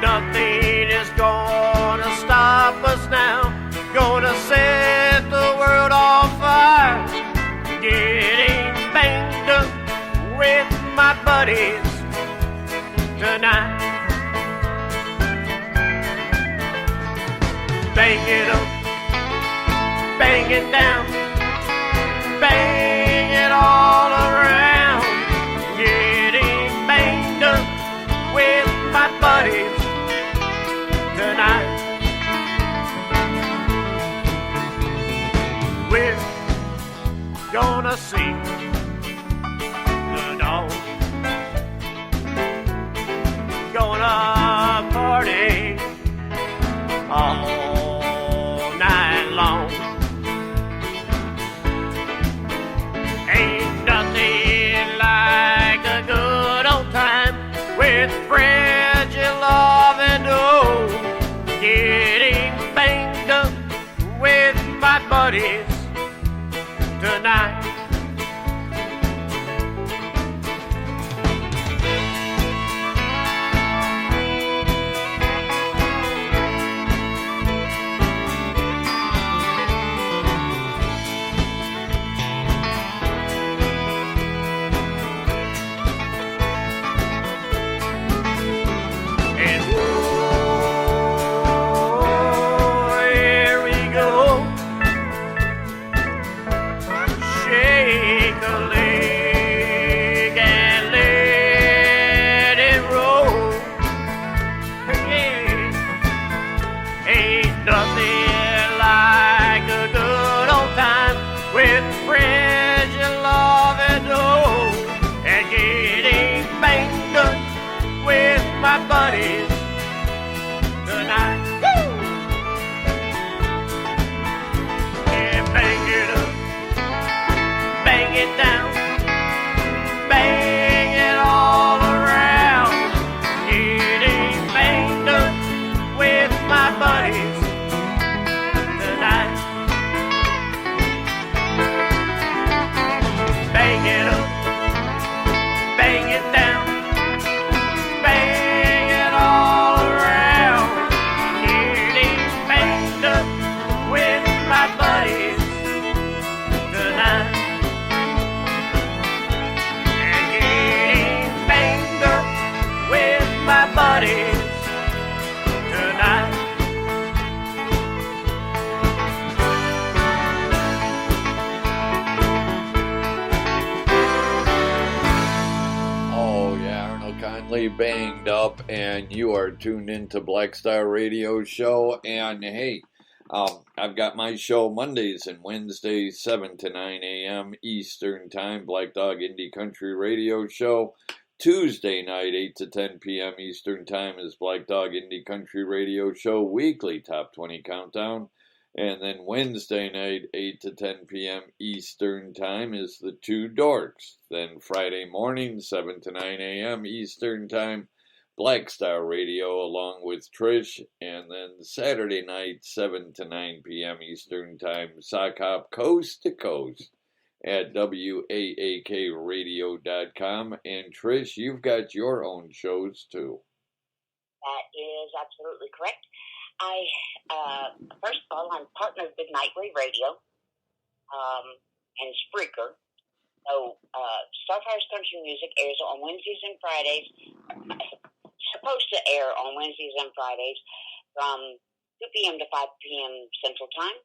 S10: Nothing is gonna stop us now. Gonna set buddies tonight. Bang it up, bang it down, bang it all around. Getting banged up with my buddies tonight. We're gonna see the dog, gonna party all night long. Ain't nothing like a good old time with friends you love and know. Getting banged up with my buddies tonight. And here we go. Shake a leg and let it roll. Yeah. Ain't nothing like a good old time with friends you love and know. And getting banged up with my buddies tonight. Woo! Yeah, bang it up, bang it down, bang it all around. Getting banged up with my buddies tonight. Bang it up, bang it down, bang it all around. Getting banged up with my buddies tonight. And getting banged up with my buddies tonight.
S3: Oh, yeah, Arnold Conley, Banged Up, and you are tuned into Black Star Radio Show. And hey, I've got my show Mondays and Wednesdays, 7 to 9 a.m. Eastern Time, Black Dog Indie Country Radio Show. Tuesday night, 8 to 10 p.m. Eastern Time is Black Dog Indie Country Radio Show Weekly Top 20 Countdown. And then Wednesday night, 8 to 10 p.m. Eastern Time is The Two Dorks. Then Friday morning, 7 to 9 a.m. Eastern Time, Black Star Radio along with Trish. And then Saturday night, 7 to 9 p.m. Eastern Time, Sock Hop Coast to Coast at WAAKradio.com. And Trish, you've got your own shows too.
S4: That is absolutely correct. First of all, I'm partnered with Nightwave Radio and Spreaker. So, Starfire's Country Music airs on Wednesdays and Fridays. Supposed to air on Wednesdays and Fridays from 2 p.m. to 5 p.m. Central Time.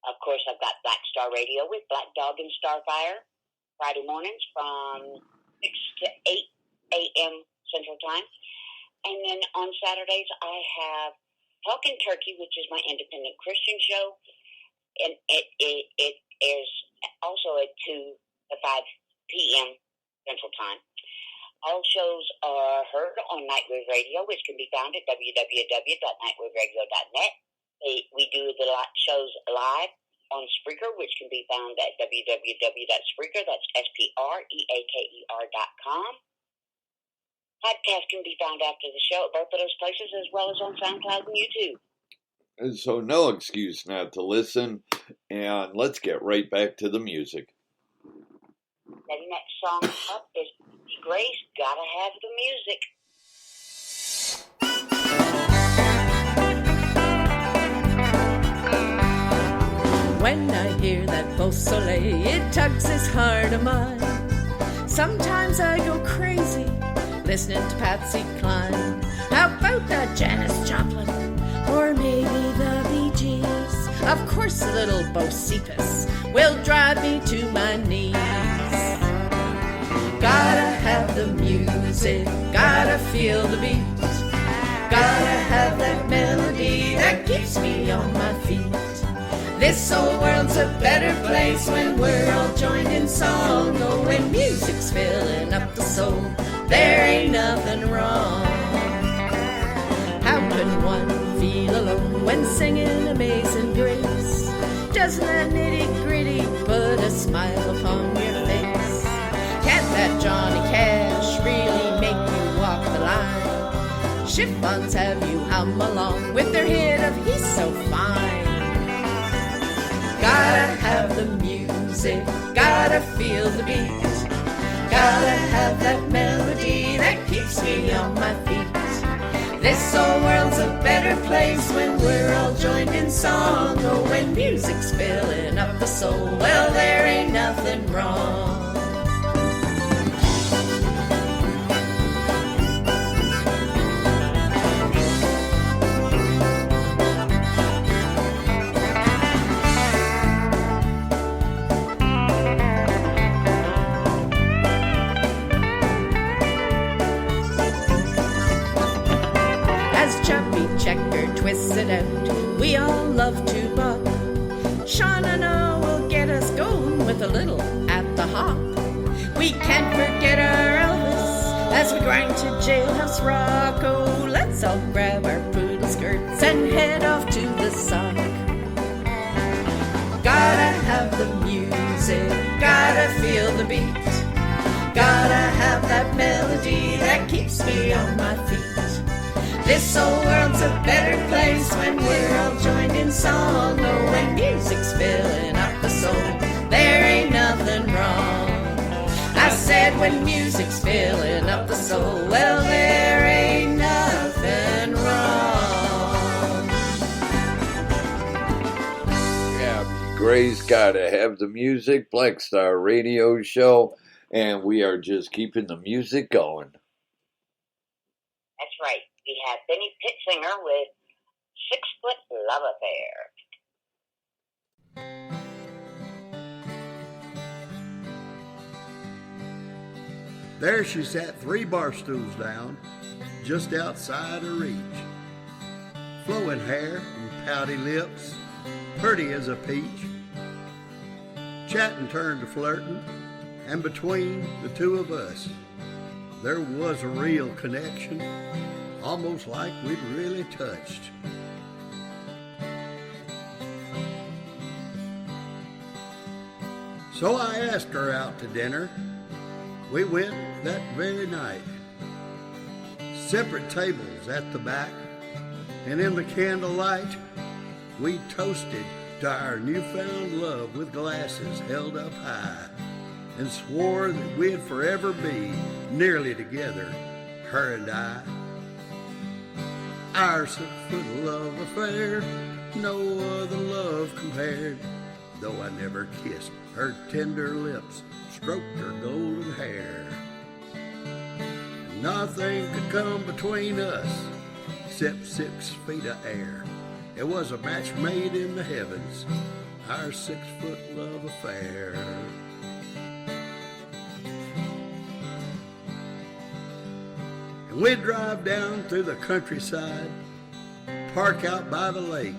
S4: Of course, I've got Black Star Radio with Black Dog and Starfire Friday mornings from 6 to 8 a.m. Central Time. And then on Saturdays, I have Talkin' Turkey, which is my independent Christian show. And it airs also at 2 to 5 p.m. Central Time. All shows are heard on Nightwave Radio, which can be found at www.nightwaveradio.net. We do the shows live on Spreaker, which can be found at www.spreaker, that's SPREAKER.com. Podcast can be found after the show at both of those places, as well as on SoundCloud and YouTube.
S3: And so no excuse not to listen, and let's get right back to the music.
S4: The next song up is Grace, Gotta Have the Music.
S12: When I hear hear that beau soleil, it tugs his heart of mine. Sometimes I go crazy listening to Patsy Cline. How about that Janis Joplin? Or maybe the Bee Gees? Of course, a little Bocephus will drive me to my knees. Gotta have the music, gotta feel the beat. Gotta have that melody that keeps me on my feet. This whole world's a better place when we're all joined in song. Oh, when music's filling up the soul, there ain't nothing wrong. How can one feel alone when singing Amazing Grace? Doesn't that nitty-gritty put a smile upon your face? Can't that Johnny Cash really make you walk the line? Chiffons have you hum along with their hit of He's So Fine. Gotta have the music, gotta feel the beat. Gotta have that melody that keeps me on my feet. This whole world's a better place when we're all joined in song. Oh, when music's filling up the soul, well, there ain't nothing wrong. Twisted out, we all love to bop. Sean and I will get us going with a little at the hop. We can't forget our Elvis as we grind to Jailhouse Rock. Oh, let's all grab our poodle skirts and head off to the sock. Gotta have the music, gotta feel the beat. Gotta have that melody that keeps me on my feet. This whole world's a better place when we're all joined in song. Oh, when music's filling up the soul, there ain't nothing wrong. I said when music's filling up the soul, well, there ain't nothing wrong.
S3: Yeah, Gray's gotta have the music, Black Star Radio Show, and we are just keeping the music going.
S4: That's right. We have Benny Pittsinger with 6 Foot Love Affair.
S13: There she sat 3 bar stools down, just outside her reach. Flowing hair and pouty lips, pretty as a peach. Chatting turned to flirting, and between the two of us, there was a real connection, almost like we'd really touched. So I asked her out to dinner. We went that very night. Separate tables at the back, and in the candlelight, we toasted to our newfound love with glasses held up high, and swore that we'd forever be nearly together, her and I. Our 6 foot love affair, no other love compared, though I never kissed her tender lips, stroked her golden hair. Nothing could come between us except 6 feet of air. It was a match made in the heavens, our 6 foot love affair. And we'd drive down through the countryside, park out by the lake.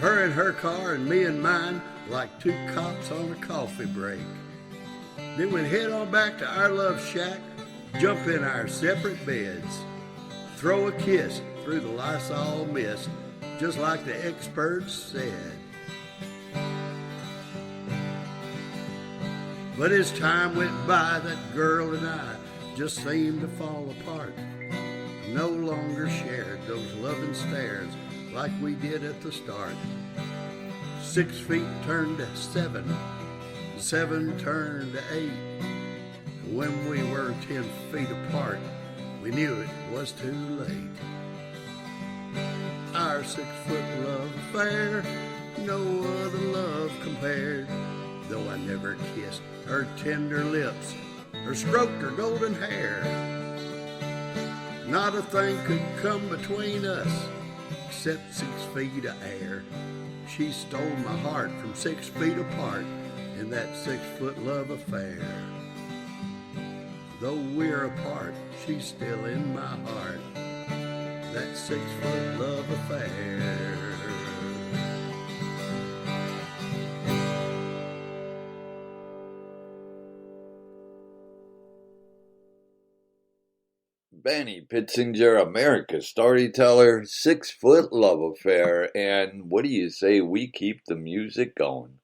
S13: Her in her car and me in mine, like 2 cops on a coffee break. Then we'd head on back to our love shack, jump in our separate beds, throw a kiss through the Lysol mist, just like the experts said. But as time went by, that girl and I just seemed to fall apart. No longer shared those loving stares like we did at the start. 6 feet turned to 7, 7 turned to 8. When we were 10 feet apart, we knew it was too late. Our 6 foot love affair no other love compared. Though I never kissed her tender lips or stroked her golden hair, not a thing could come between us except 6 feet of air. She stole my heart from 6 feet apart in that 6-foot love affair. Though we're apart, she's still in my heart, that 6-foot love affair.
S3: Benny Pitzinger, America's Storyteller, 6-foot love affair. And what do you say we keep the music going?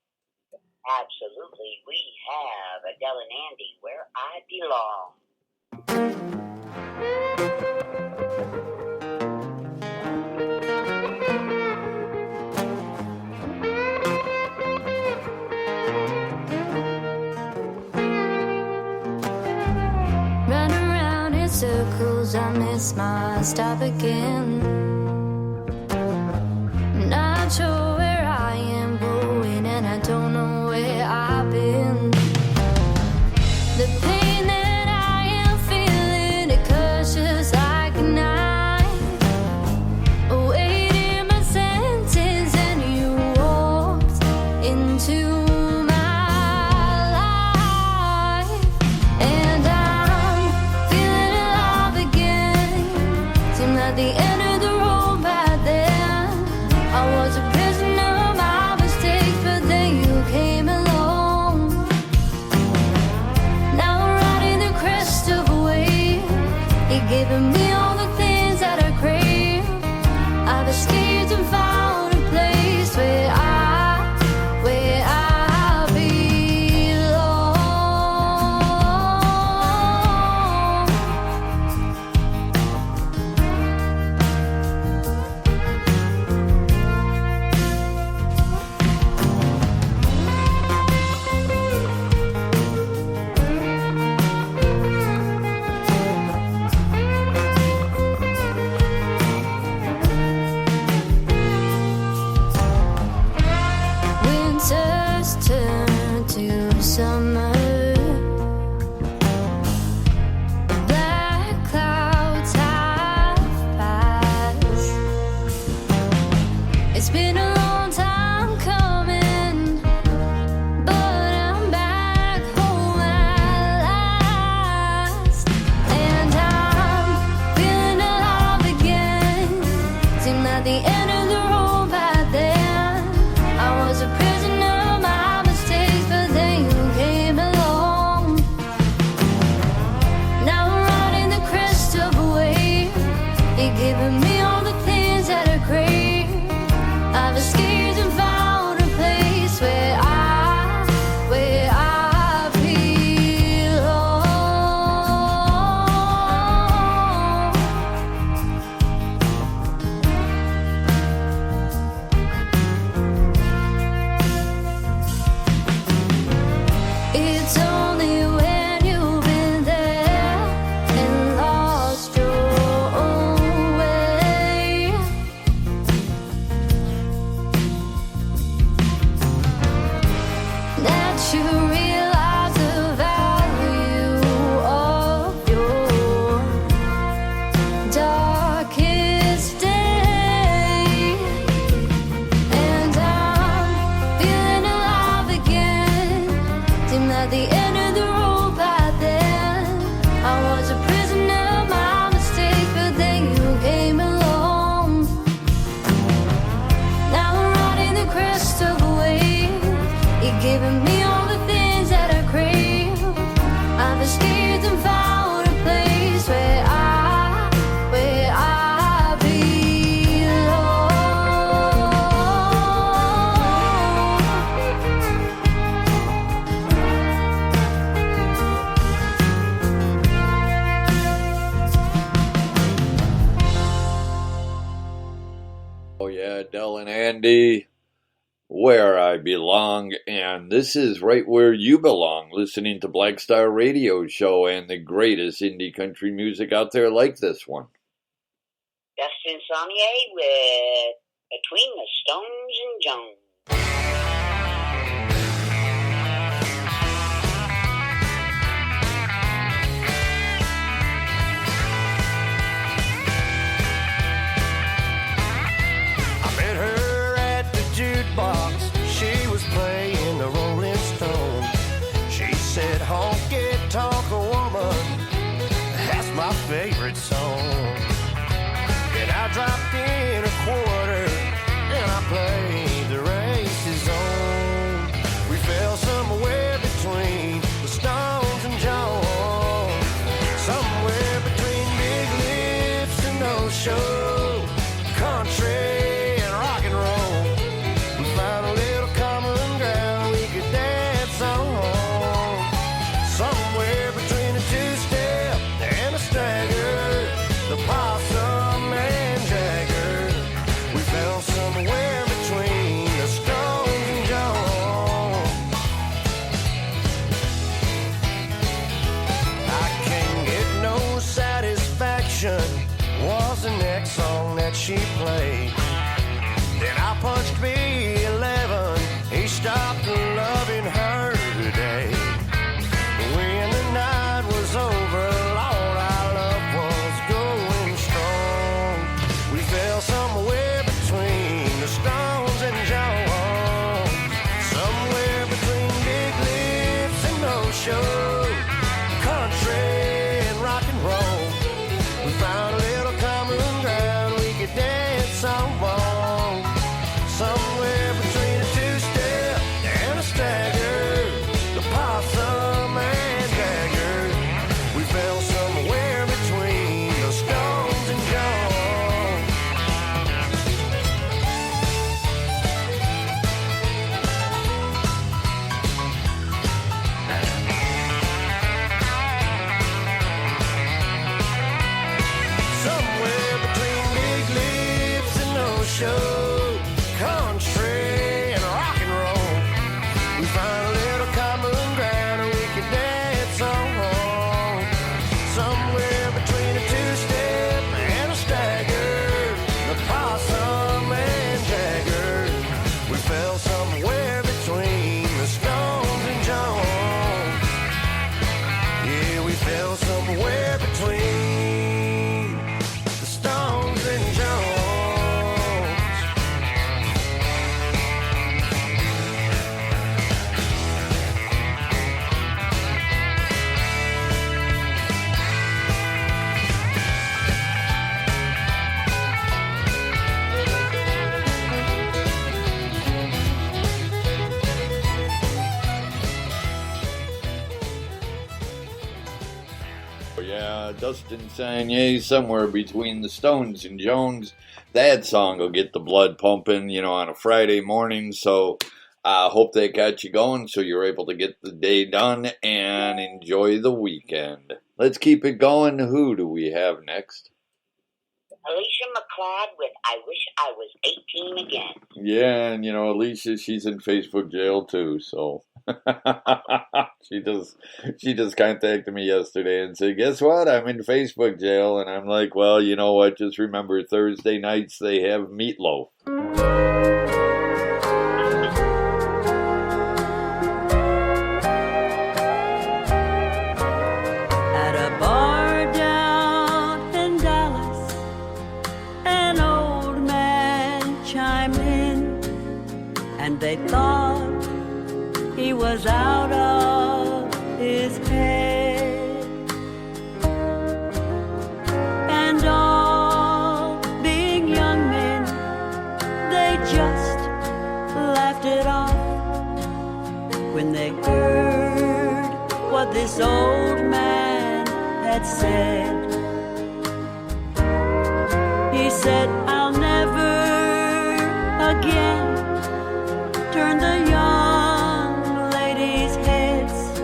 S4: Absolutely. We have Adele and Andy, Where I Belong.
S5: Run around in circles, I miss my stop again. Not sure where I am going, and I don't know where I've been. The pain that I am feeling, it cuts just like a knife. Awaiting my sentence, and you walked into my life. And I'm feeling alive again. Seemed like the end of the road by then. I was a prisoner of my mistakes, but then you came along. Now I'm riding the crest of a wave. You're giving me all the things that I crave. I've escaped and found a place where I winters turn to summer. Black clouds have passed. It's been a long time coming, but I'm back home at last. And I'm feeling alive again. Seemed like the end of the road by then. I was a prisoner of my mistakes, but then you came along. Now I'm riding the crest of a wave. You're giving me all the things that I crave. I've escaped and found a place where I belong. It's only when you've been there and lost your own way that you realize the value of your darkest day. And I'm feeling alive again. Seemed like the end of the road by then. I was a prisoner of my mistakes, but then you came along. Now I'm riding the crest of a wave. You're giving me all the things that I crave. I've escaped and found a place where I
S3: Oh yeah, Adele and Andy, Where I Belong. And this is right where you belong, listening to Black Star Radio Show and the greatest indie country music out there like this one.
S4: Dustin Saunier with Between the Stones and Jones.
S14: my favorite song. And I dropped in a quarter and I played the races on. We fell somewhere between the Stones and Jones, somewhere between Big Lips and No Show, country and rock and roll. We found a little common ground we could dance on, somewhere between a two-step and a stagger, the possum and Jagger. We fell somewhere between the Stones and Jones. I can't get no satisfaction was the next song that she played. Then I punched B11, he stopped loving her today. When the night was over, Lord, our love was going strong. We fell somewhere between the Stones and Jones, somewhere between Big Lips and No Show, country and rock and roll. We found a little common ground we could dance on, somewhere between a two-step and a stagger, the possum and Jagger. We fell somewhere between the Stones and Jones. Somewhere between Big Lips and No Show, country and rock and roll. We found a little common ground and we could dance on, somewhere between a two-step and a stagger, the possum and Jagger. We fell somewhere between the Stones and Jones. Yeah, we fell somewhere between the Stones and Jones.
S3: Yeah, Dustin Sanye, somewhere between the Stones and Jones. That song will get the blood pumping, on a Friday morning. So I hope that got you going so you're able to get the day done and enjoy the weekend. Let's keep it going. Who do we have next?
S4: Alicia McLeod with I Wish I Was 18 Again.
S3: Yeah, and Alicia, she's in Facebook jail too, so she just contacted me yesterday and said, guess what? I'm in Facebook jail. And I'm like, well, you know what? Just remember Thursday nights they have meatloaf.
S7: At a bar down in Dallas, an old man chimed in, and they thought he was out of his head. And all being young men, they just laughed it off when they heard what this old man had said. He said, I'll never again turn the young ladies' heads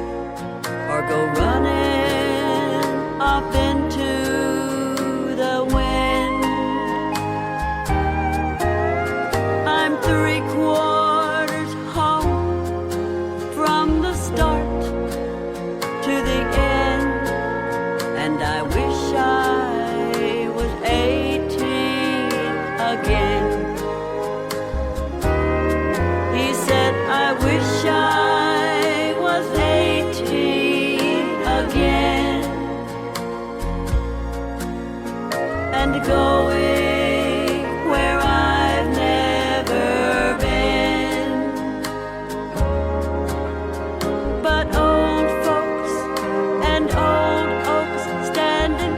S7: or go running off into the wind. I'm 3/4 home from the start to the end, and I wish I was 18 again. He said, I wish I was 18 again, and going where I've never been. But old folks and old oaks stand in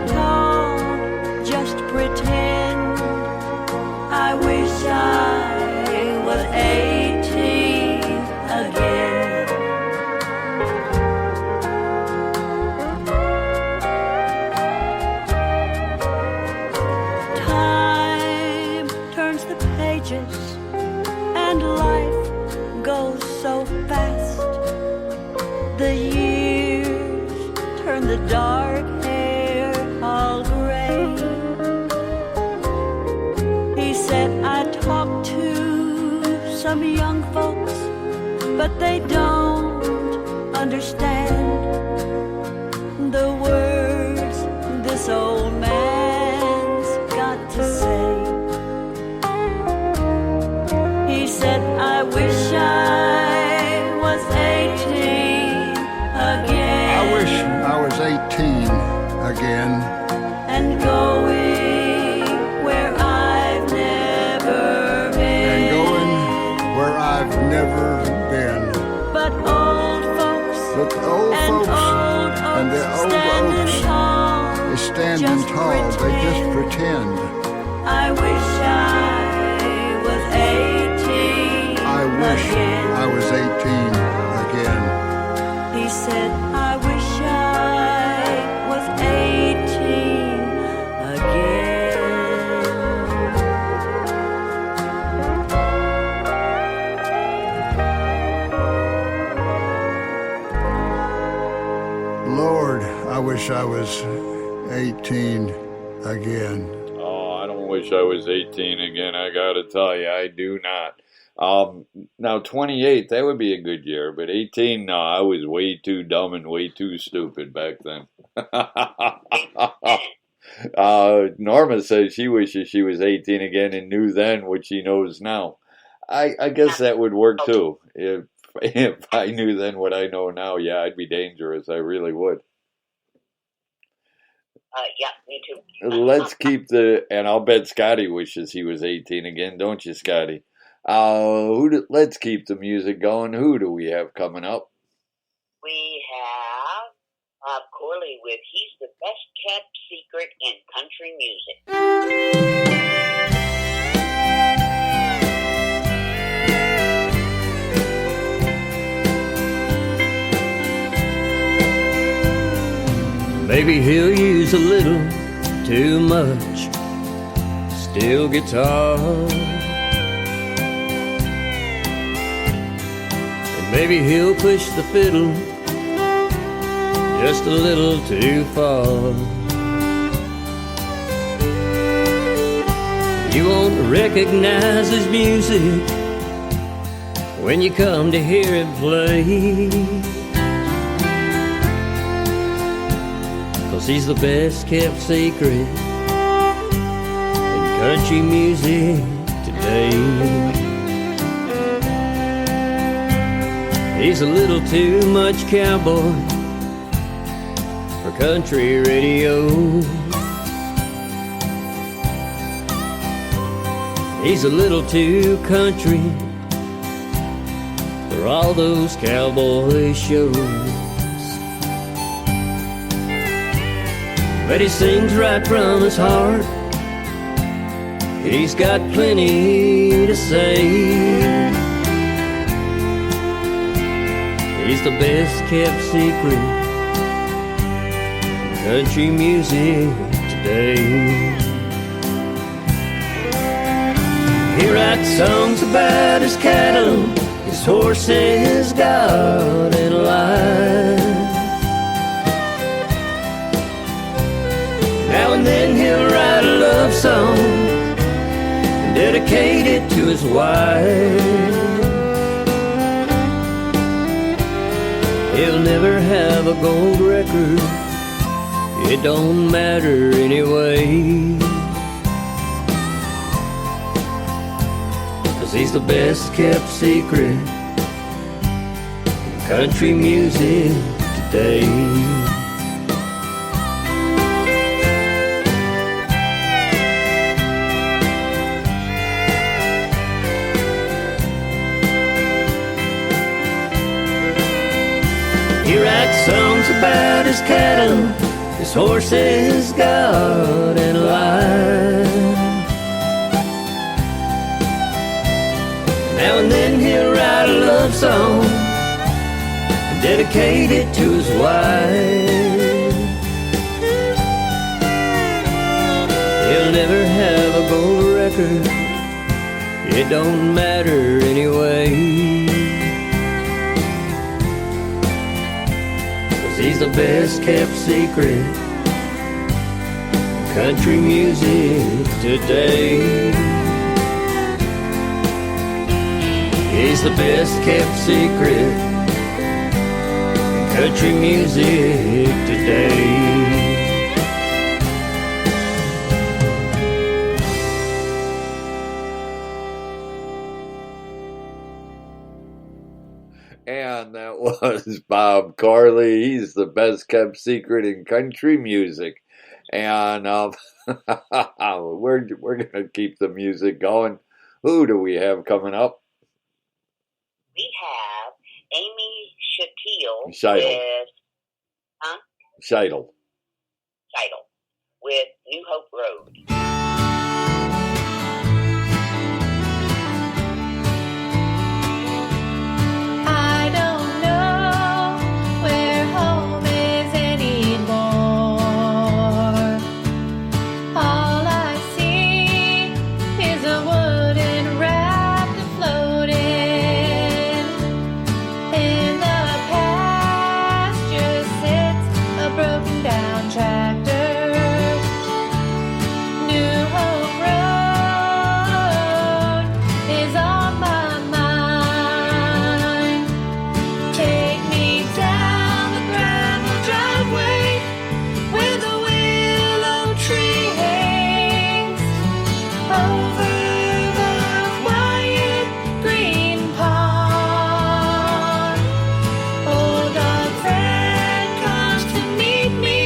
S2: the dark hair all gray. He said, I talked to some young folks, but they don't understand the words this old man's got to say. He said, I wish I was 18 again.
S13: I wish I was 18 again.
S2: And going where I've never been.
S13: And going where I've never been.
S2: But old folks,
S13: and the old oaks is standing tall. They just pretend.
S2: I wish I was 18
S13: I wish
S2: again.
S13: I was 18 again.
S2: He said, I wish I was 18 again.
S13: Lord, I wish I was 18 again.
S3: Oh, I don't wish I was 18 again. I gotta tell you, I do not. Now 28, that would be a good year, but 18, no, I was way too dumb and way too stupid back then. Norma says she wishes she was 18 again and knew then what she knows now. I guess that would work too. If I knew then what I know now, yeah, I'd be dangerous. I really would.
S4: Yeah, me too.
S3: Let's keep and I'll bet Scotty wishes he was 18 again, don't you, Scotty? Let's keep the music going. Who do we have coming up?
S4: We have Bob Corley with He's the Best Kept Secret in Country Music.
S2: Maybe he'll use a little too much steel guitar, and maybe he'll push the fiddle just a little too far. You won't recognize his music when you come to hear him play, 'cause he's the best kept secret in country music today. He's a little too much cowboy for country radio. He's a little too country for all those cowboy shows. But he sings right from his heart. He's got plenty to say. He's the best kept secret in country music today. He writes songs about his cattle, his horses, God, and life. Now and then he'll write a love song and dedicate it to his wife. He'll never have a gold record, it don't matter anyway, 'cause he's the best kept secret in country music today. He writes songs about his cattle, his horses, God, and life. Now and then he'll write a love song and dedicate it to his wife. He'll never have a gold record, it don't matter anyway, 'cause he's He's the best kept secret in country music today. He's the best kept secret in country music today.
S3: And that was Bob Corley. He's the best kept secret in country music. And we're going to keep the music going. Who do we have coming up?
S4: We have Amy Scheidel
S3: Scheidel.
S4: with...
S3: Scheidel.
S4: Scheidel with New Hope Road.
S5: I don't know where home is anymore. All I see is a wooden raft floating. In the pasture sits a broken down tractor. New Hope Road is on my mind. Take me down the gravel driveway where the willow tree hangs over the quiet green pond. Old dog Fred comes to meet me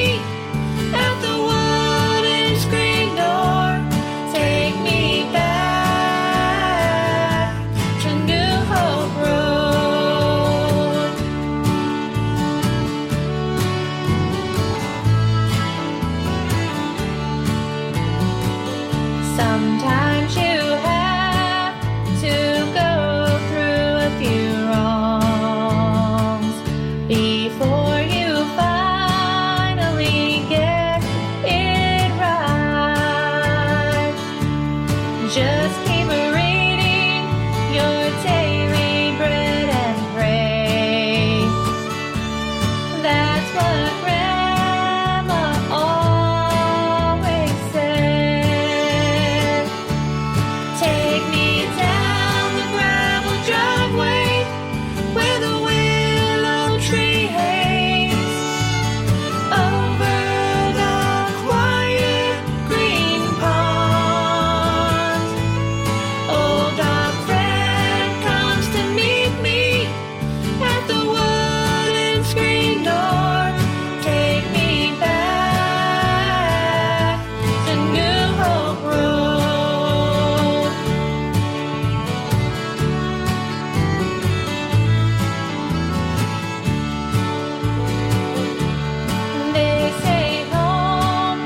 S5: at the wooden screen door. Take me back to New Hope Road. Sometimes you have to go through a few wrongs before you finally get it right. Just keep reading your daily bread and pray. That's what Grandma always said. Take me down the gravel driveway where the willow tree hangs over the quiet green pond. Old dog Fred comes to meet me at the wooden screen door. Take me back to New Hope Road. They say home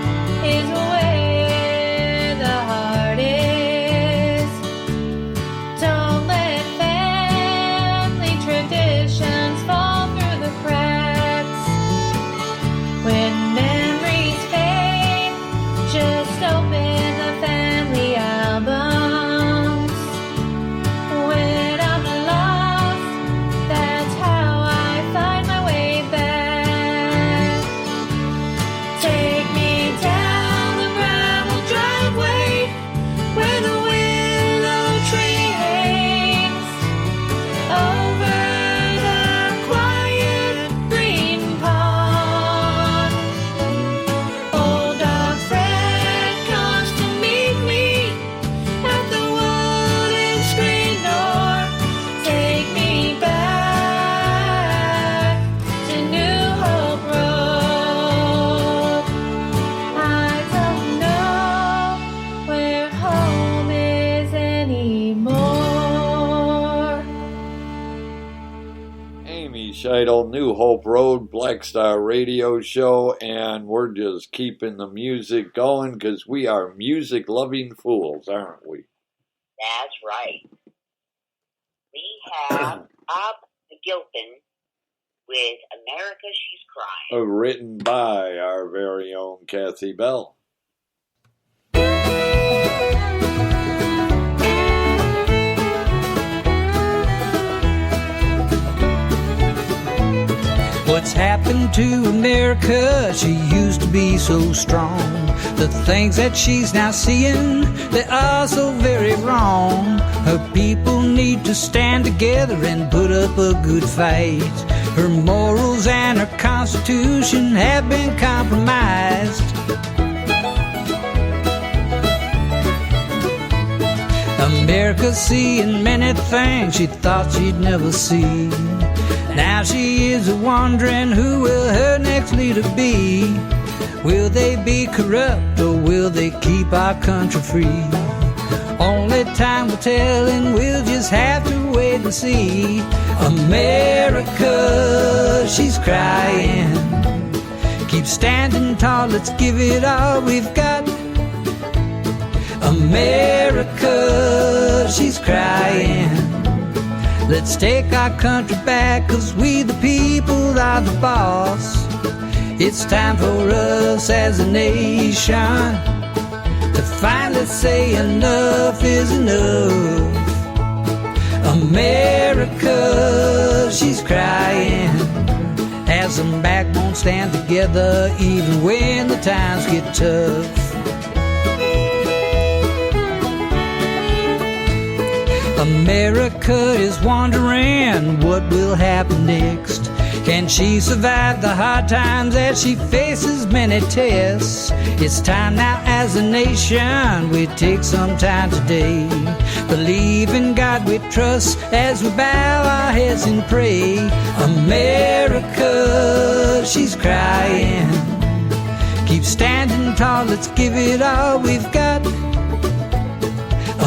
S5: is where the heart is. Don't let family traditions fall through the cracks. When memories fade, just open the family albums. When I'm lost, that's how I find my way back. Take me down the gravel driveway where the willow tree hangs over the quiet green pond. Old dog Fred comes to meet me at the wooden screen door. Take me back to New Hope Road. I don't know where home is anymore.
S3: Amy Scheidel, New Hope Road, Black Star Radio Show, and we're just keeping the music going because we are music-loving fools, aren't we?
S4: That's right. We have Bob McGilpin with America She's Crying.
S3: Written by our very own Kathy Bell.
S2: Put
S15: What's happened to America? She used to be so strong. The things that she's now seeing, they are so very wrong. Her people need to stand together and put up a good fight. Her morals and her constitution have been compromised. America's seeing many things she thought she'd never see. Now she is wondering who will her next leader be. Will they be corrupt or will they keep our country free? Only time will tell and we'll just have to wait and see. America, she's crying. Keep standing tall, let's give it all we've got. America, she's crying. Let's take our country back, 'cause we the people are the boss. It's time for us as a nation to finally say enough is enough. America, she's crying. As some backbone stand together even when the times get tough. America is wondering what will happen next. Can she survive the hard times as she faces many tests? It's time now as a nation we take some time today. Believe in God we trust as we bow our heads and pray. America, she's crying. Keep standing tall, let's give it all we've got.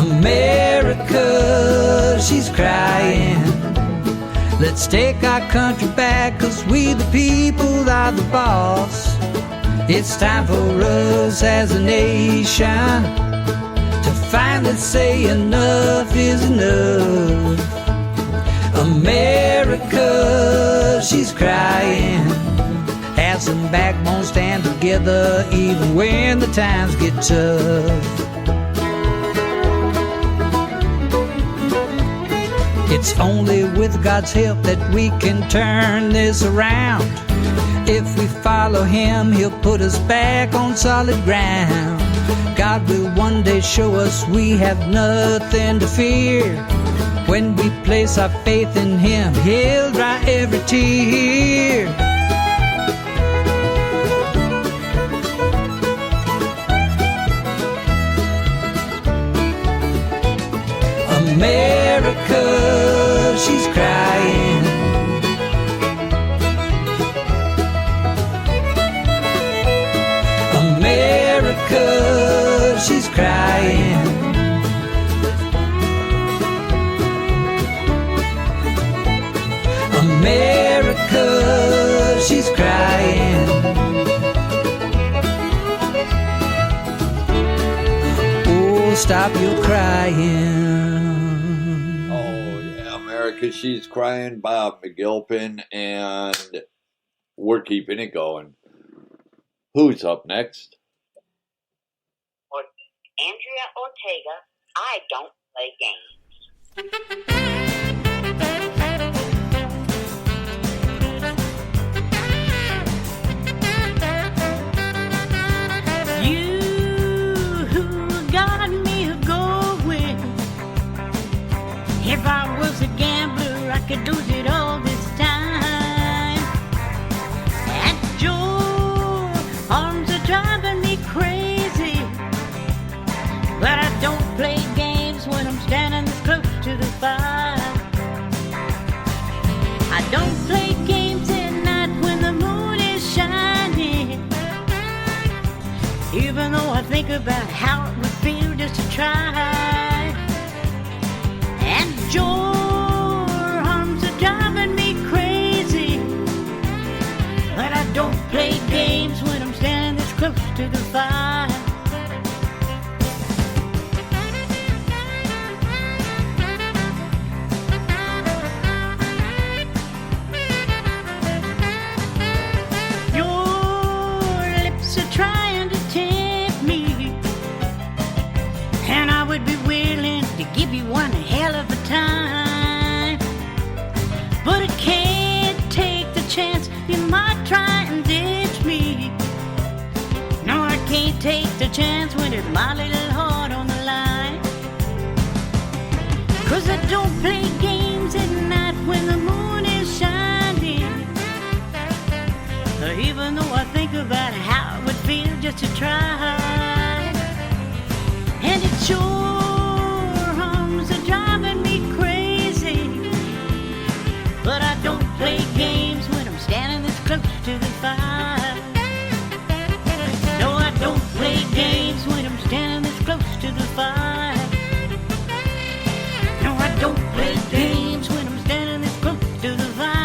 S15: America, she's crying. Let's take our country back, 'cause we the people are the boss. It's time for us as a nation to finally say enough is enough. America, she's crying. Have some backbone, stand together even when the times get tough. It's only with God's help that we can turn this around. If we follow Him, He'll put us back on solid ground. God will one day show us we have nothing to fear. When we place our faith in Him, He'll dry every tear. America, she's crying. America, she's crying. America, she's crying. Oh, stop your crying.
S3: America, she's crying, Bob McGilpin, and we're keeping it going. Who's up next?
S4: Andrea Ortega, I Don't Play Games.
S16: If I was a gambler, I could lose it all this time. And your arms are driving me crazy. But I don't play games when I'm standing this close to the fire. I don't play games at night when the moon is shining. Even though I think about how it would feel just to try. And your arms are driving me crazy. But I don't play games when I'm standing this close to the fire. Your lips are trying to tempt me, and I would be willing to give you one hell of a time, but I can't take the chance you might when it's my little heart on the line. 'Cause I don't play games at night when the moon is shining. Even though I think about how it would feel just to try. And it sure arms are driving me crazy. But I don't play games when I'm standing this close to the fire. No, I don't play games when I'm standing this close to the fire. No, I don't play games when I'm standing this close to the fire.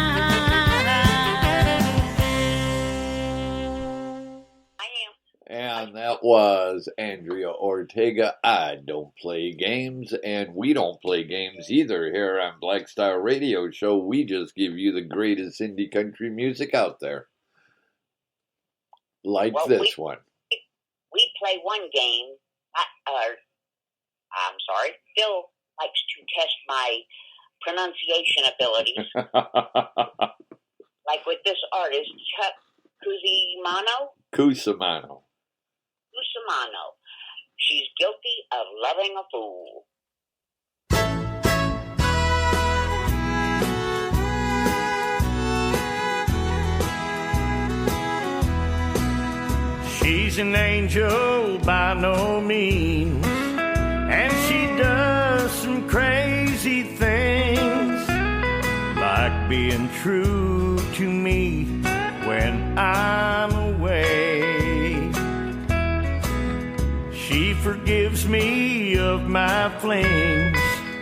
S3: And that was Andrea Ortega. I don't play games, and we don't play games either here on Black Star Radio Show. We just give you the greatest indie country music out there. Like this one.
S4: We play one game. I'm sorry. Phil likes to test my pronunciation abilities. Like with this artist, Chuck Cusimano. She's guilty of loving a fool.
S10: She's an angel by no means, and she does some crazy things, like being true to me when I'm away. She forgives me of my flings,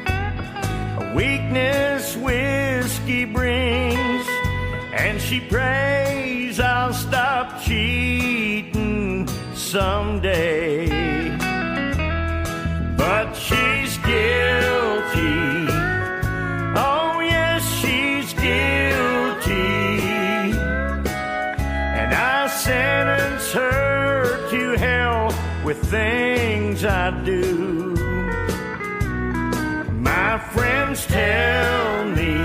S10: a weakness whiskey brings, and she prays I'll stop cheating someday. But she's guilty. Oh yes, she's guilty. And I sentence her to hell with things I do. My friends tell me,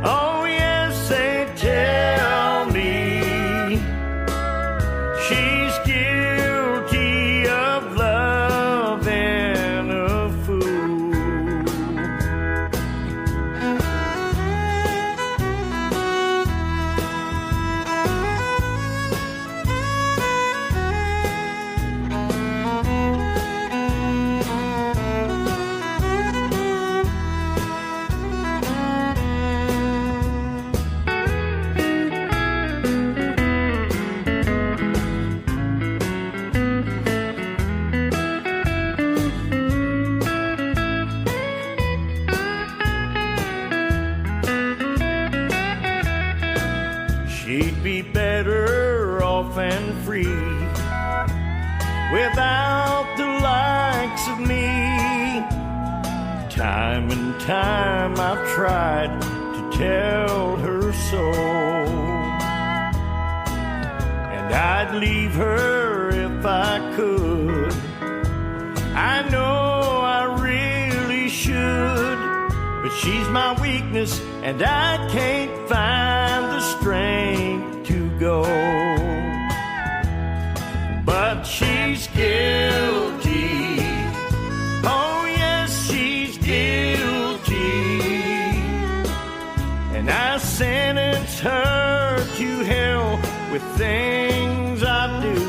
S10: oh yes, they tell me, she's guilty of loving a fool. She'd be better off and free without the likes of me. Time and time I've tried to tell her so, and I'd leave her if I could. I know I really should, but she's my weakness and I can't find the strength to go. But she's guilty. Oh yes, she's guilty. And I sentence her to hell with things I do.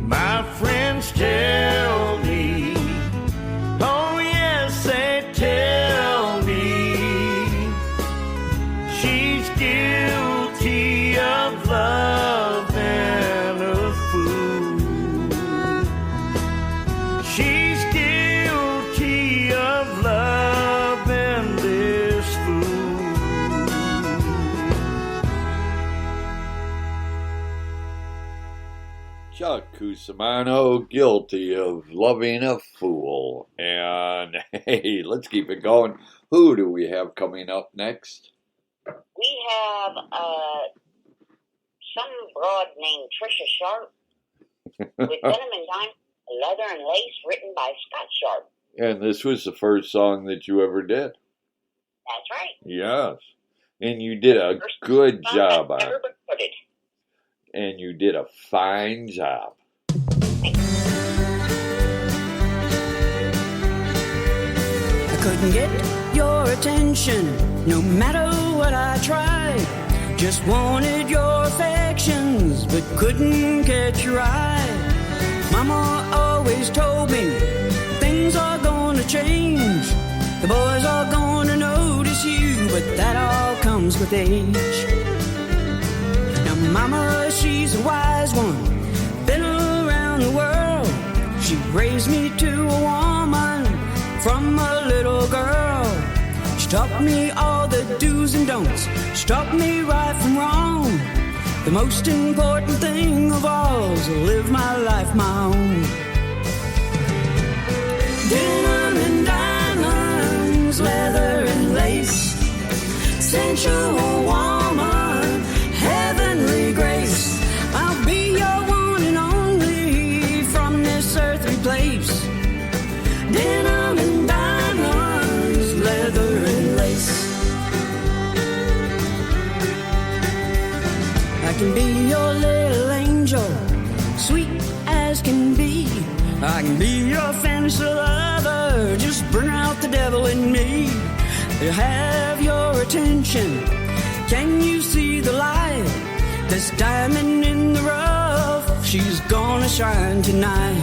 S10: My friends tell me, oh yes, they tell me, she's guilty of loving a fool. She's guilty of loving this fool.
S3: Chuck Cusimano, guilty of loving a fool. And hey, let's keep it going. Who do we have coming up next?
S4: We have some broad named Trisha Sharp with Denim and Dime, Leather and Lace, written by Scott Sharp.
S3: And this was the first song that you ever did.
S4: That's right.
S3: Yes. And you did a good job on it.
S4: Recorded.
S3: and you did a fine job.
S2: I couldn't get your attention, no matter what I tried. Just wanted your affections, but couldn't catch your eye. Mama always told me things are gonna change. The boys are gonna notice you, but that all comes with age. Now Mama, she's a wise one, been around the world. She raised me to a woman from a little girl. She taught me all the do's and don'ts. She taught me right from wrong. The most important thing of all is to live my life my own. Denim and diamonds, leather and lace, sensual woman, heavenly grace. I'll be your one and only from this earthly place. Denim and diamonds, leather and lace. I can be your little angel, sweet as can be. I can be your fantasy lover, just bring out the devil in me. To have your attention, can you see the light? This diamond in the rough, she's gonna shine tonight.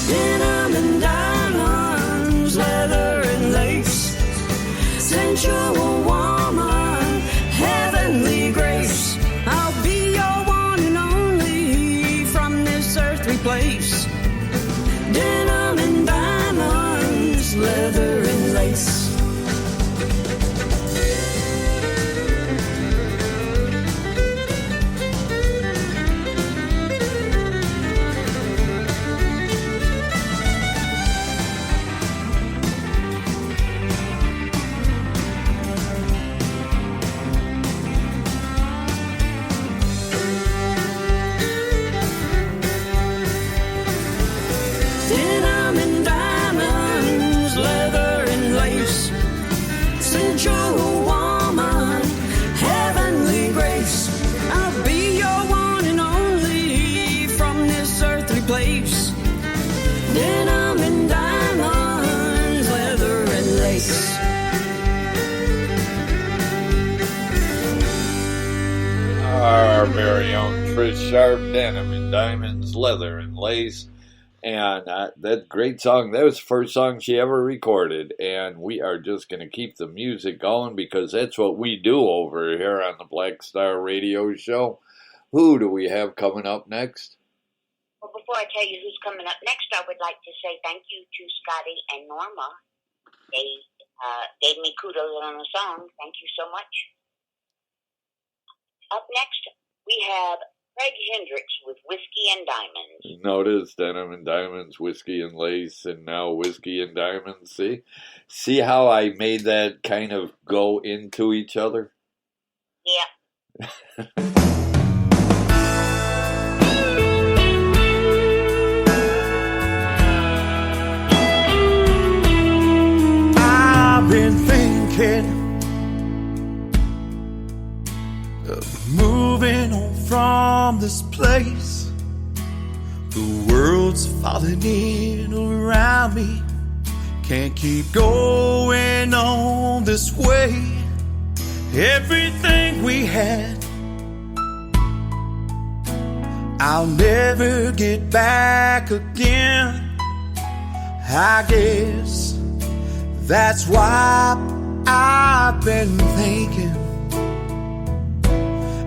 S2: Denim and diamonds, leather and lace, sensual woman, heavenly grace. I'll be your one and only from this earthly place. Denim and diamonds, leather and lace. Denim and diamonds, leather and lace, sensual woman, heavenly grace. I'll be your one and only from this earthly place. Denim and diamonds, leather and lace.
S3: Our very own Trish Sharp, Denim and Diamonds, Leather and Lace. And that great song, that was the first song she ever recorded. And we are just going to keep the music going because that's what we do over here on the Black Star Radio Show. Who do we have coming up next?
S4: Well, before I tell you who's coming up next, I would like to say thank you to Scotty and Norma. They gave me kudos on the song. Thank you so much. Up next, we have Craig Hendricks with Whiskey and Diamonds.
S3: Notice Denim and Diamonds, Whiskey and Lace, and now Whiskey and Diamonds. See how I made that kind of go into each other?
S4: Yeah.
S6: I've been thinking of moving on from this place. The world's falling in around me. Can't keep going on this way. Everything we had, I'll never get back again. I guess that's why I've been thinking,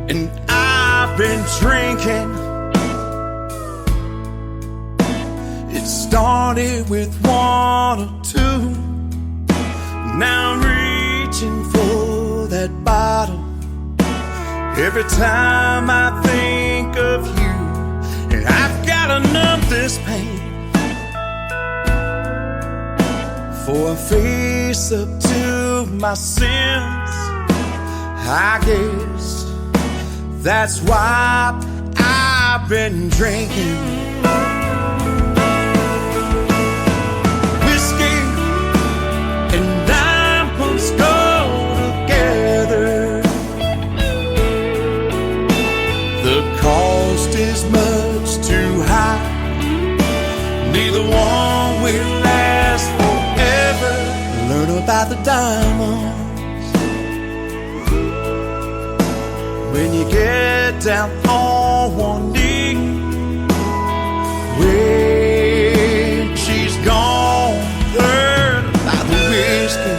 S6: and I've been drinking. It started with one or two. Now I'm reaching for that bottle. Every time I think of you, and I've gotta numb this pain. For I face up to my sins, I guess that's why I've been drinking. Whiskey and diamonds go together.
S8: about the diamonds. When you get down on one knee, when she's gone, learn about the whiskey.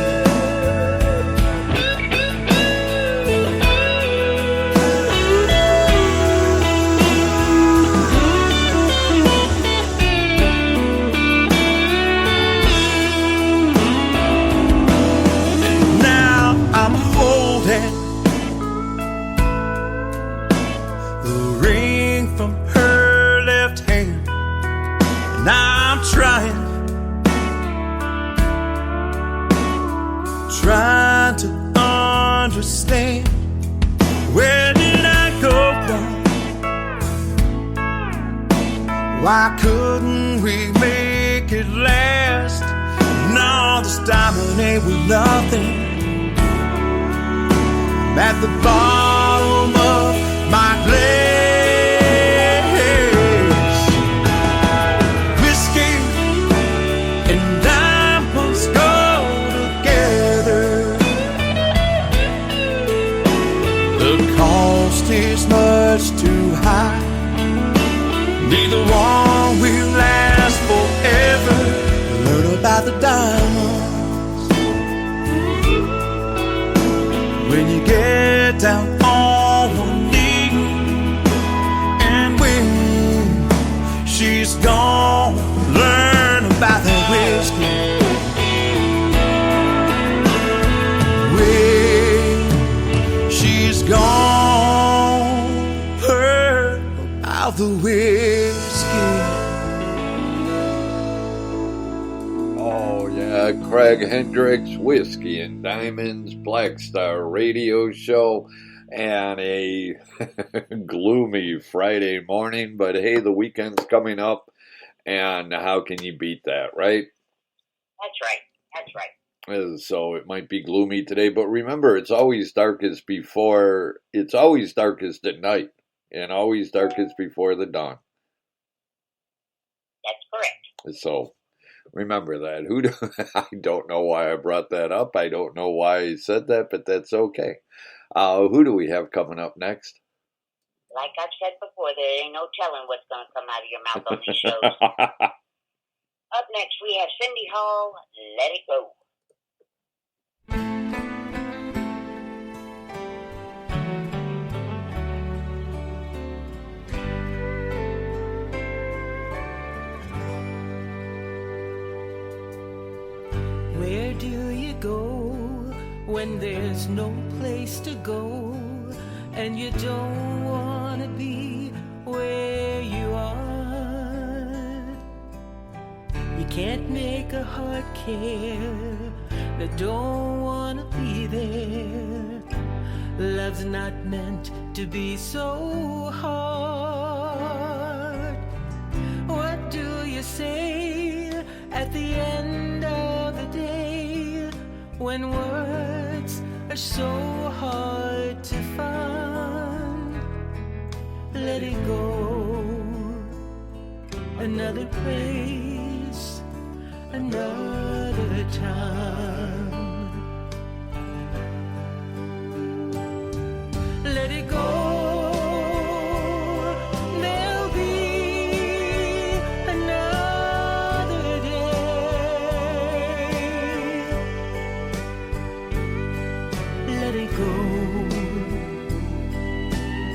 S8: Trying to understand, where did I go wrong? Why couldn't we make it last? No, this diamond ain't with nothing. At the bottom of my glass, whiskey and diamonds go together. The cost is much too high. Neither one will last forever. Learn about the diamonds when you get down on one knee, and when she's gone, learn about the whiskey. When she's gone, heard about the whiskey.
S3: Oh, yeah, Craig Hendricks, Whiskey and Diamonds, Black Star Radio Show, and a gloomy Friday morning. But hey, the weekend's coming up, and how can you beat that, right?
S4: That's right. That's right.
S3: So it might be gloomy today, but remember, it's always darkest before, it's always darkest at night, and always darkest before the dawn.
S4: That's correct.
S3: So remember that. I don't know why I brought that up. I don't know why I said that, but that's okay. Who do we have coming up next?
S4: Like I've said before, there ain't no telling what's going to come out of your mouth on these shows. Up next, we have Cindy Hall, Let It Go.
S2: Where do you go when there's no place to go, and you don't want to be where you are? You can't make a heart care that don't want to be there. Love's not meant to be so hard. What do you say at the end of the day when words are so hard to find? Let it go. Another place, another time. Let it go. There'll be another day. Let it go.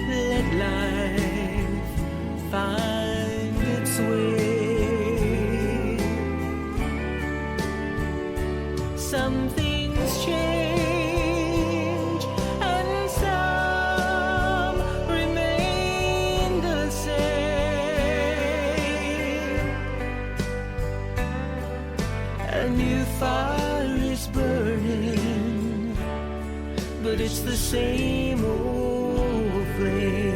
S2: Let life find its way. Some things change and some remain the same. A new fire is burning, but it's the same old flame.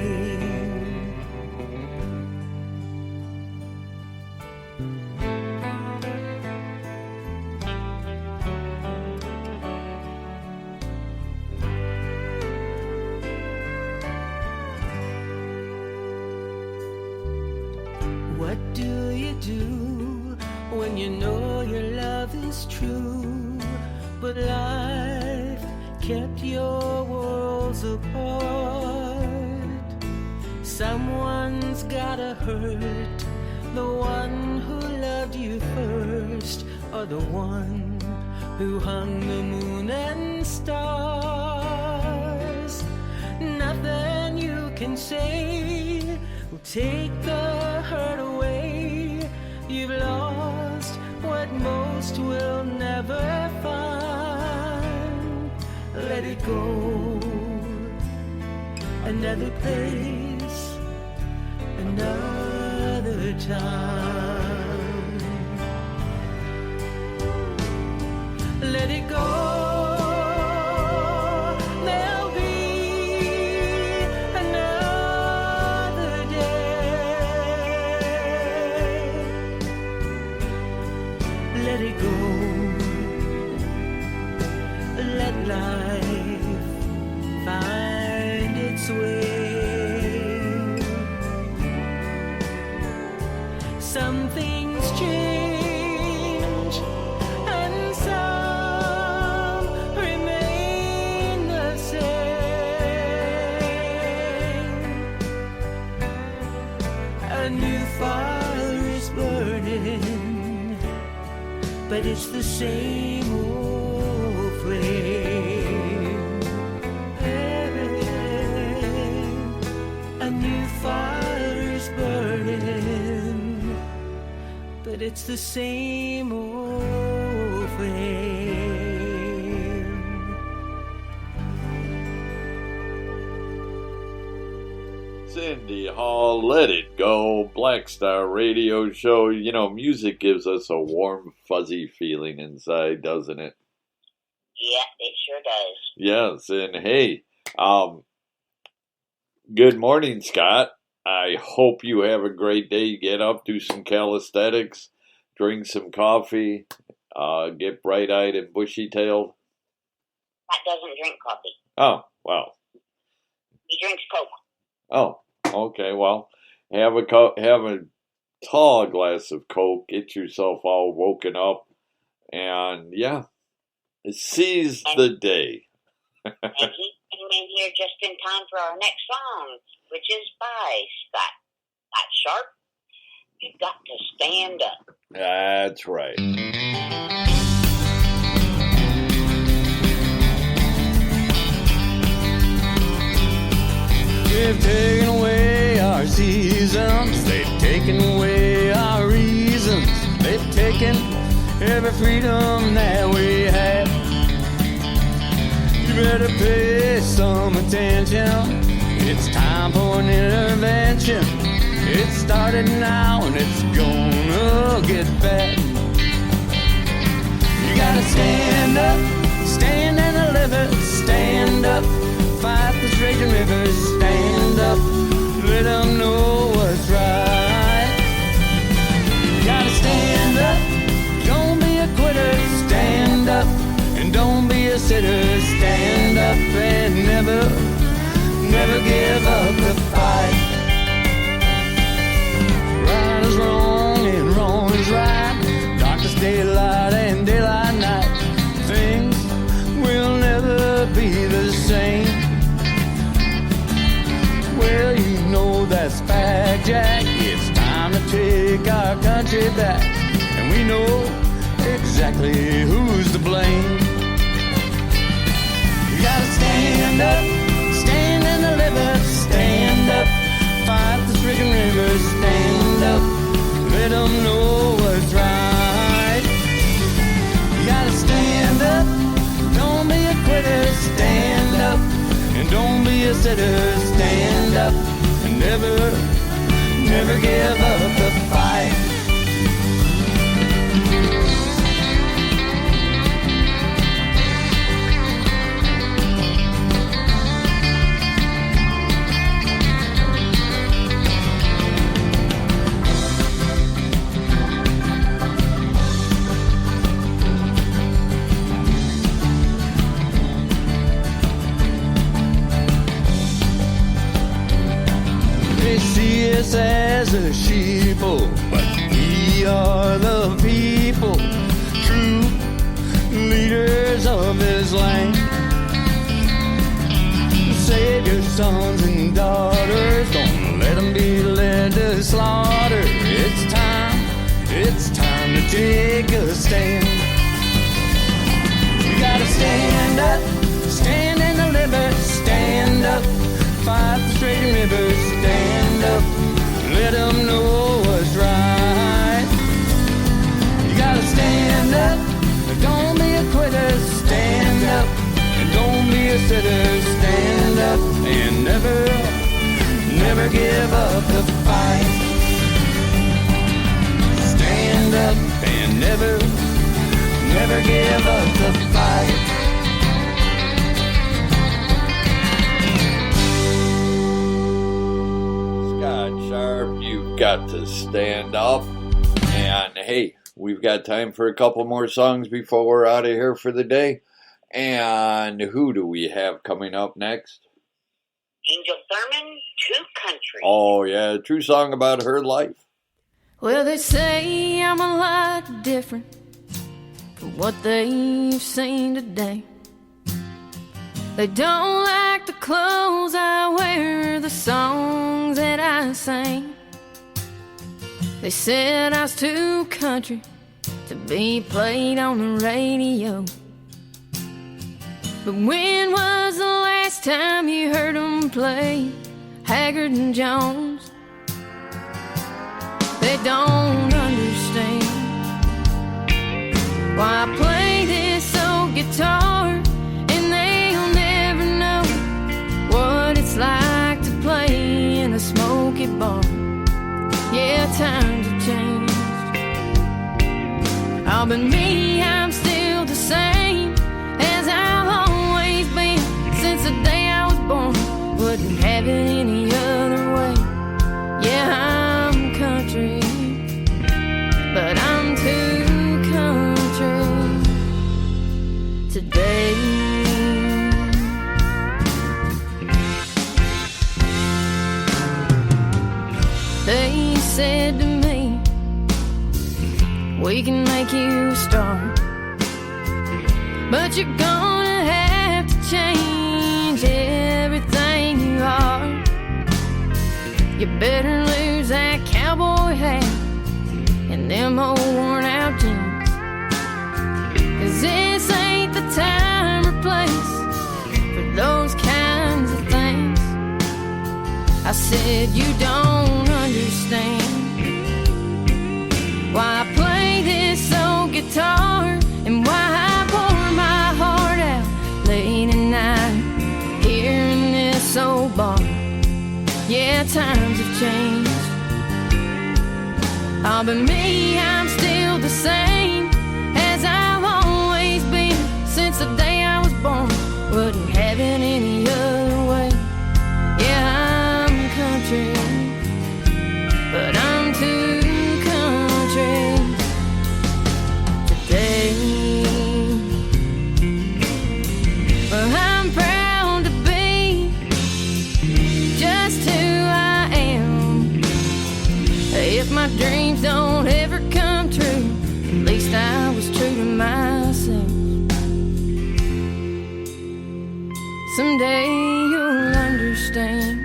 S2: What do you do when you know your love is true,
S11: but life kept your worlds apart. Someone's gotta hurt the one who loved you first, or the one who hung the moon and stars. Nothing you can say will take the hurt away. You've lost what most will never find. Let it go. Another place, another time. Let it go. There'll be another day. Let it go. Let life find its way. Some things change and some remain the same. A new fire is burning, but it's the same old flame. A new fire is burning, but it's the same old flame.
S3: Cindy Hall, Let It Go, Black Star Radio Show. You know, music gives us a warm, fuzzy feeling inside, doesn't it?
S4: Yeah, it sure does.
S3: Yes, and hey, good morning, Scott. I hope you have a great day. Get up, do some calisthenics, drink some coffee, get bright-eyed and bushy-tailed.
S4: Pat doesn't drink coffee.
S3: Oh, well.
S4: He drinks Coke.
S3: Oh, okay. Well, have a tall glass of Coke. Get yourself all woken up, and yeah, seize the day.
S4: And he came in here just in time for our next song, which is by Scott Sharp. You've got to stand up.
S3: That's right.
S17: They've taken away our seasons. They've taken away our reasons. They've taken every freedom that we have. You better pay some attention. It's time for an intervention. It started now and it's gonna get bad. You gotta stand up, stand and deliver, stand up. Fight this raging river, stand up, let them know what's right. You gotta stand up, don't be a quitter, stand up, and don't be a sitter, stand up and never give up the fight. Right is wrong and wrong is right, darkness daylight and daylight night. Things will never be the same. Well, you know that's fact, Jack. It's time to take our country back, and we know exactly who's to blame. You gotta stand up, stand and deliver, stand up, fight this raging river, stand up, let them know what's right. You gotta stand up, don't be a quitter, stand up, and don't be a sitter, stand up, and never give up the fight. They see us as a sheeple, but we are the people, true leaders of your sons and daughters. Don't let them be led to slaughter. It's time to take a stand. You gotta stand up, stand and deliver, stand up. Fight the straight rivers, stand up. Let them know what's right. You gotta stand up, don't be a quitter, stand up. And don't be a sitter, stand up. And never give up the fight. Stand up and never give up the fight.
S3: Scott Sharp, you've got to stand up. And hey, we've got time for a couple more songs before we're out of here for the day. And who do we have coming up next?
S4: Angel Thurman, True Country.
S3: Oh, yeah, a true song about her life.
S9: Well, they say I'm a lot different from what they've seen today. They don't like the clothes I wear, the songs that I sing. They said I was too country to be played on the radio. But when was the last time you heard them play Haggard and Jones? They don't understand why I play this old guitar, and they'll never know what it's like to play in a smoky bar. Yeah, times have changed. Oh, but me, I'm still the same as I've always been since the day I was born. Wouldn't have it any other way. Yeah, I'm country, but I'm too country today. They said to me, we can make you a star, but you're gonna have to change everything you are. You better lose that cowboy hat and them old worn out jeans, 'cause this ain't the time or place for those kinds of things. I said, you don't understand why I play this old guitar and why I pour my heart out late at night here in this old bar. Yeah, times have changed. Oh, but me, I'm still the same as I've always been since the day I was born. Wouldn't have it any other way. Yeah, I'm country, but I'm too country today. Well, I'm proud to be just who I am. If my dreams don't ever come true, at least I was true to myself. Someday you'll understand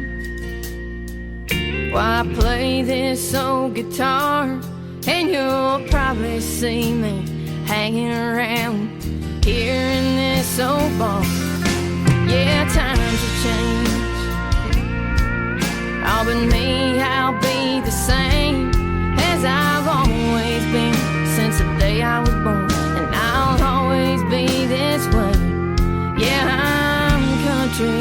S9: why I play this old guitar, and you'll probably see me hanging around here in this old bar. Yeah, times have changed. Oh, but me, I'll be the same as I've always been since the day I was born, and I'll always be this way. Yeah, I'm country,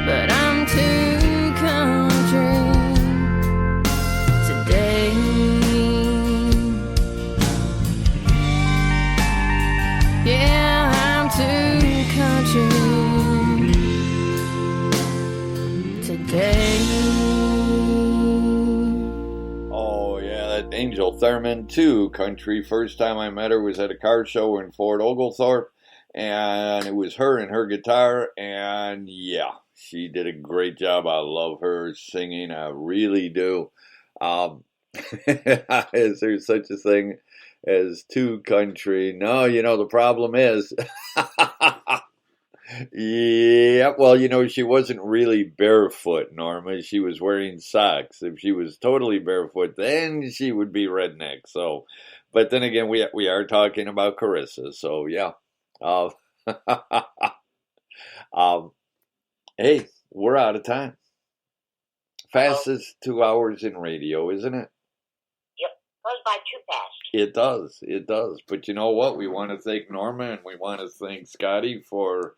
S9: but I'm too country today. Yeah, I'm too country today.
S3: Oh, yeah, that Angel Thurman, too, country. First time I met her was at a car show in Fort Oglethorpe, and it was her and her guitar, and yeah, she did a great job. I love her singing, I really do. Is there such a thing as too country? No, you know, the problem is Yeah, well, she wasn't really barefoot, Norma. She was wearing socks. If she was totally barefoot, then she would be redneck. So, but then again, we are talking about Carissa. So, yeah. Uh, hey, we're out of time. Fastest 2 hours in radio, isn't it?
S4: Yep, goes by too fast.
S3: It does. It does. But you know what? We want to thank Norma and we want to thank Scotty for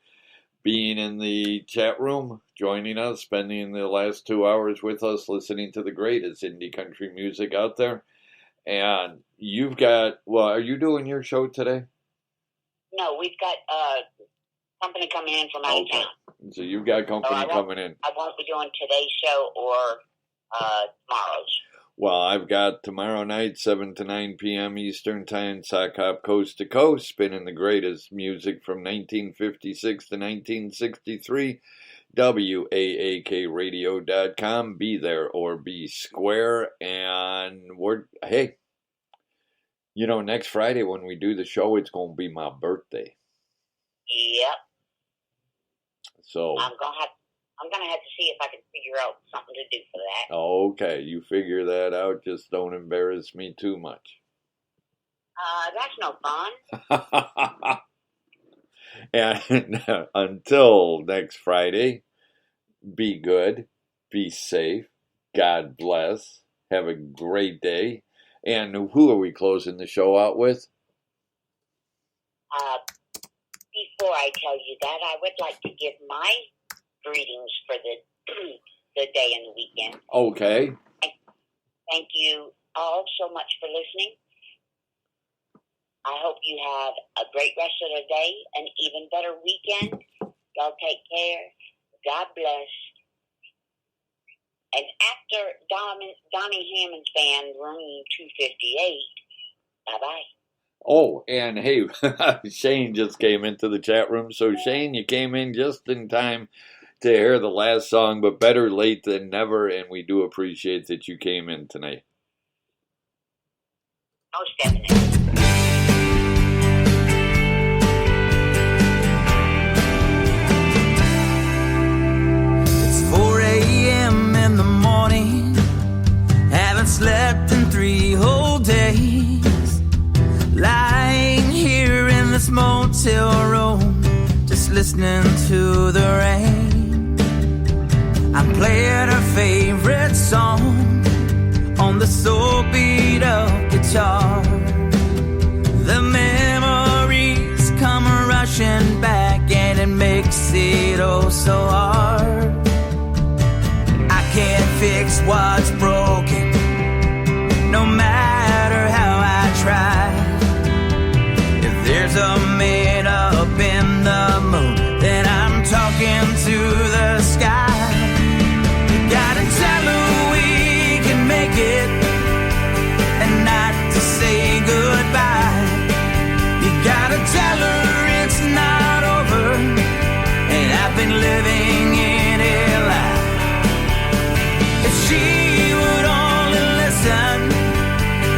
S3: being in the chat room, joining us, spending the last 2 hours with us, listening to the greatest indie country music out there. And you've got, are you doing your show today?
S4: No, we've got company coming in from out of town.
S3: So you've got company coming in.
S4: I won't be doing today's show or tomorrow's.
S3: Well, I've got tomorrow night, 7 to 9 p.m. Eastern Time, Sock Hop Coast to Coast, spinning the greatest music from 1956 to 1963. WAAKradio.com. Be there or be square. And next Friday when we do the show, it's going to be my birthday.
S4: Yep.
S3: So
S4: I'm gonna have to see if I can figure out something to do for that.
S3: Okay, you figure that out. Just don't embarrass me too much.
S4: That's no fun.
S3: And until next Friday, be good, be safe, God bless, have a great day. And who are we closing the show out with?
S4: Before I tell you that, I would like to give my greetings for the day and the weekend.
S3: Okay.
S4: Thank you all so much for listening. I hope you have a great rest of the day, an even better weekend. Y'all take care. God bless. And after Donnie Hammond's band, Room 258, bye-bye.
S3: Oh, and hey, Shane just came into the chat room. So, Shane, you came in just in time to hear the last song, but better late than never, and we do appreciate that you came in tonight.
S4: Most definitely.
S17: It's 4 a.m. in the morning. Haven't slept in 3 whole days. Lying here in this motel room, just listening to the rain. I'm playing her favorite song on the soul beat up guitar. The memories come rushing back and it makes it oh so hard. I can't fix what's broken, no matter how I try. There's a man up in the moon, then I'm talking to the sky. You gotta tell her we can make it, and not to say goodbye. You gotta tell her it's not over, and I've been living in a lie. If she would only listen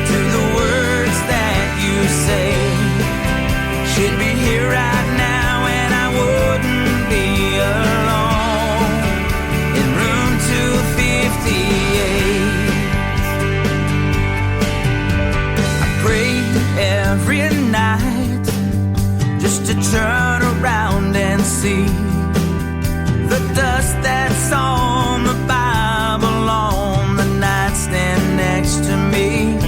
S17: to the words that you say, she'd be here right now and I wouldn't be alone in room 258. I pray every night just to turn around and see the dust that's on the Bible on the nightstand next to me.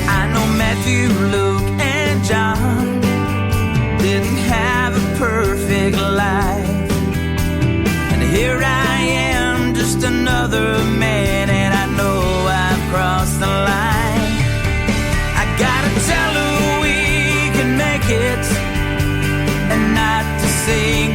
S17: I know Matthew, Luke, and John didn't have a perfect life, and here I am, just another man, and I know I've crossed the line. I gotta tell her we can make it, and not to say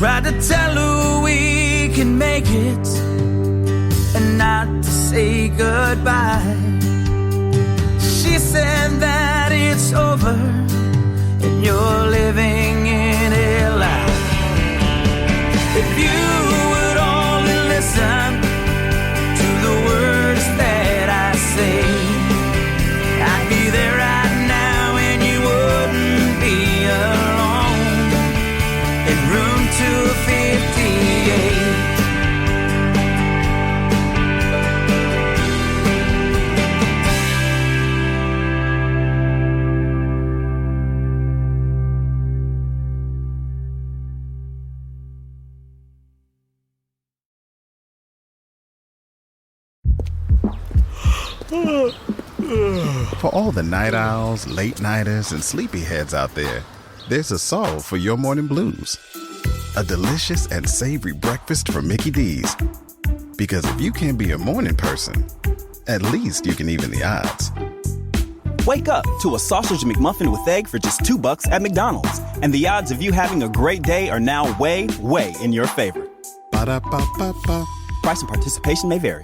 S18: tried to tell her we can make it and not to say goodbye. She said that it's over and you're living in a lie. If you would only listen to the words that I say, I'd be there right now and you wouldn't be alone in room 258.
S19: For all the night owls, late nighters, and sleepyheads out there, there's a solve for your morning blues. A delicious and savory breakfast from Mickey D's. Because if you can't be a morning person, at least you can even the odds.
S20: Wake up to a sausage McMuffin with egg for just $2 at McDonald's. And the odds of you having a great day are now way, way in your favor.
S19: Ba-da-ba-ba-ba.
S20: Price and participation may vary.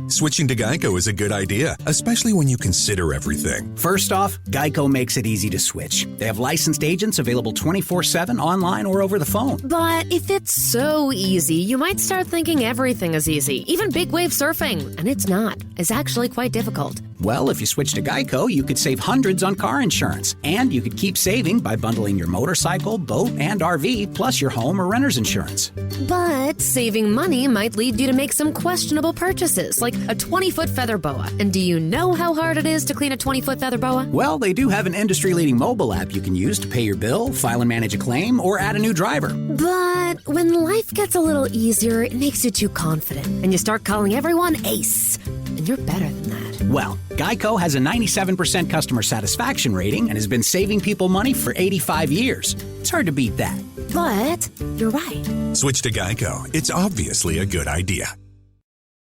S21: Switching to Geico is a good idea, especially when you consider everything.
S22: First off, Geico makes it easy to switch. They have licensed agents available 24/7 online or over the phone.
S23: But if it's so easy, you might start thinking everything is easy, even big wave surfing. And it's not. It's actually quite difficult.
S22: Well, if you switch to Geico, you could save hundreds on car insurance. And you could keep saving by bundling your motorcycle, boat, and RV, plus your home or renter's insurance.
S23: But saving money might lead you to make some questionable purchases, like a 20-foot feather boa. And do you know how hard it is to clean a 20-foot feather boa?
S22: Well, they do have an industry-leading mobile app you can use to pay your bill, file and manage a claim, or add a new driver.
S23: But when life gets a little easier, it makes you too confident, and you start calling everyone Ace. And you're better than that.
S22: Well, Geico has a 97% customer satisfaction rating and has been saving people money for 85 years. It's hard to beat that.
S23: But you're right.
S21: Switch to Geico. It's obviously a good idea.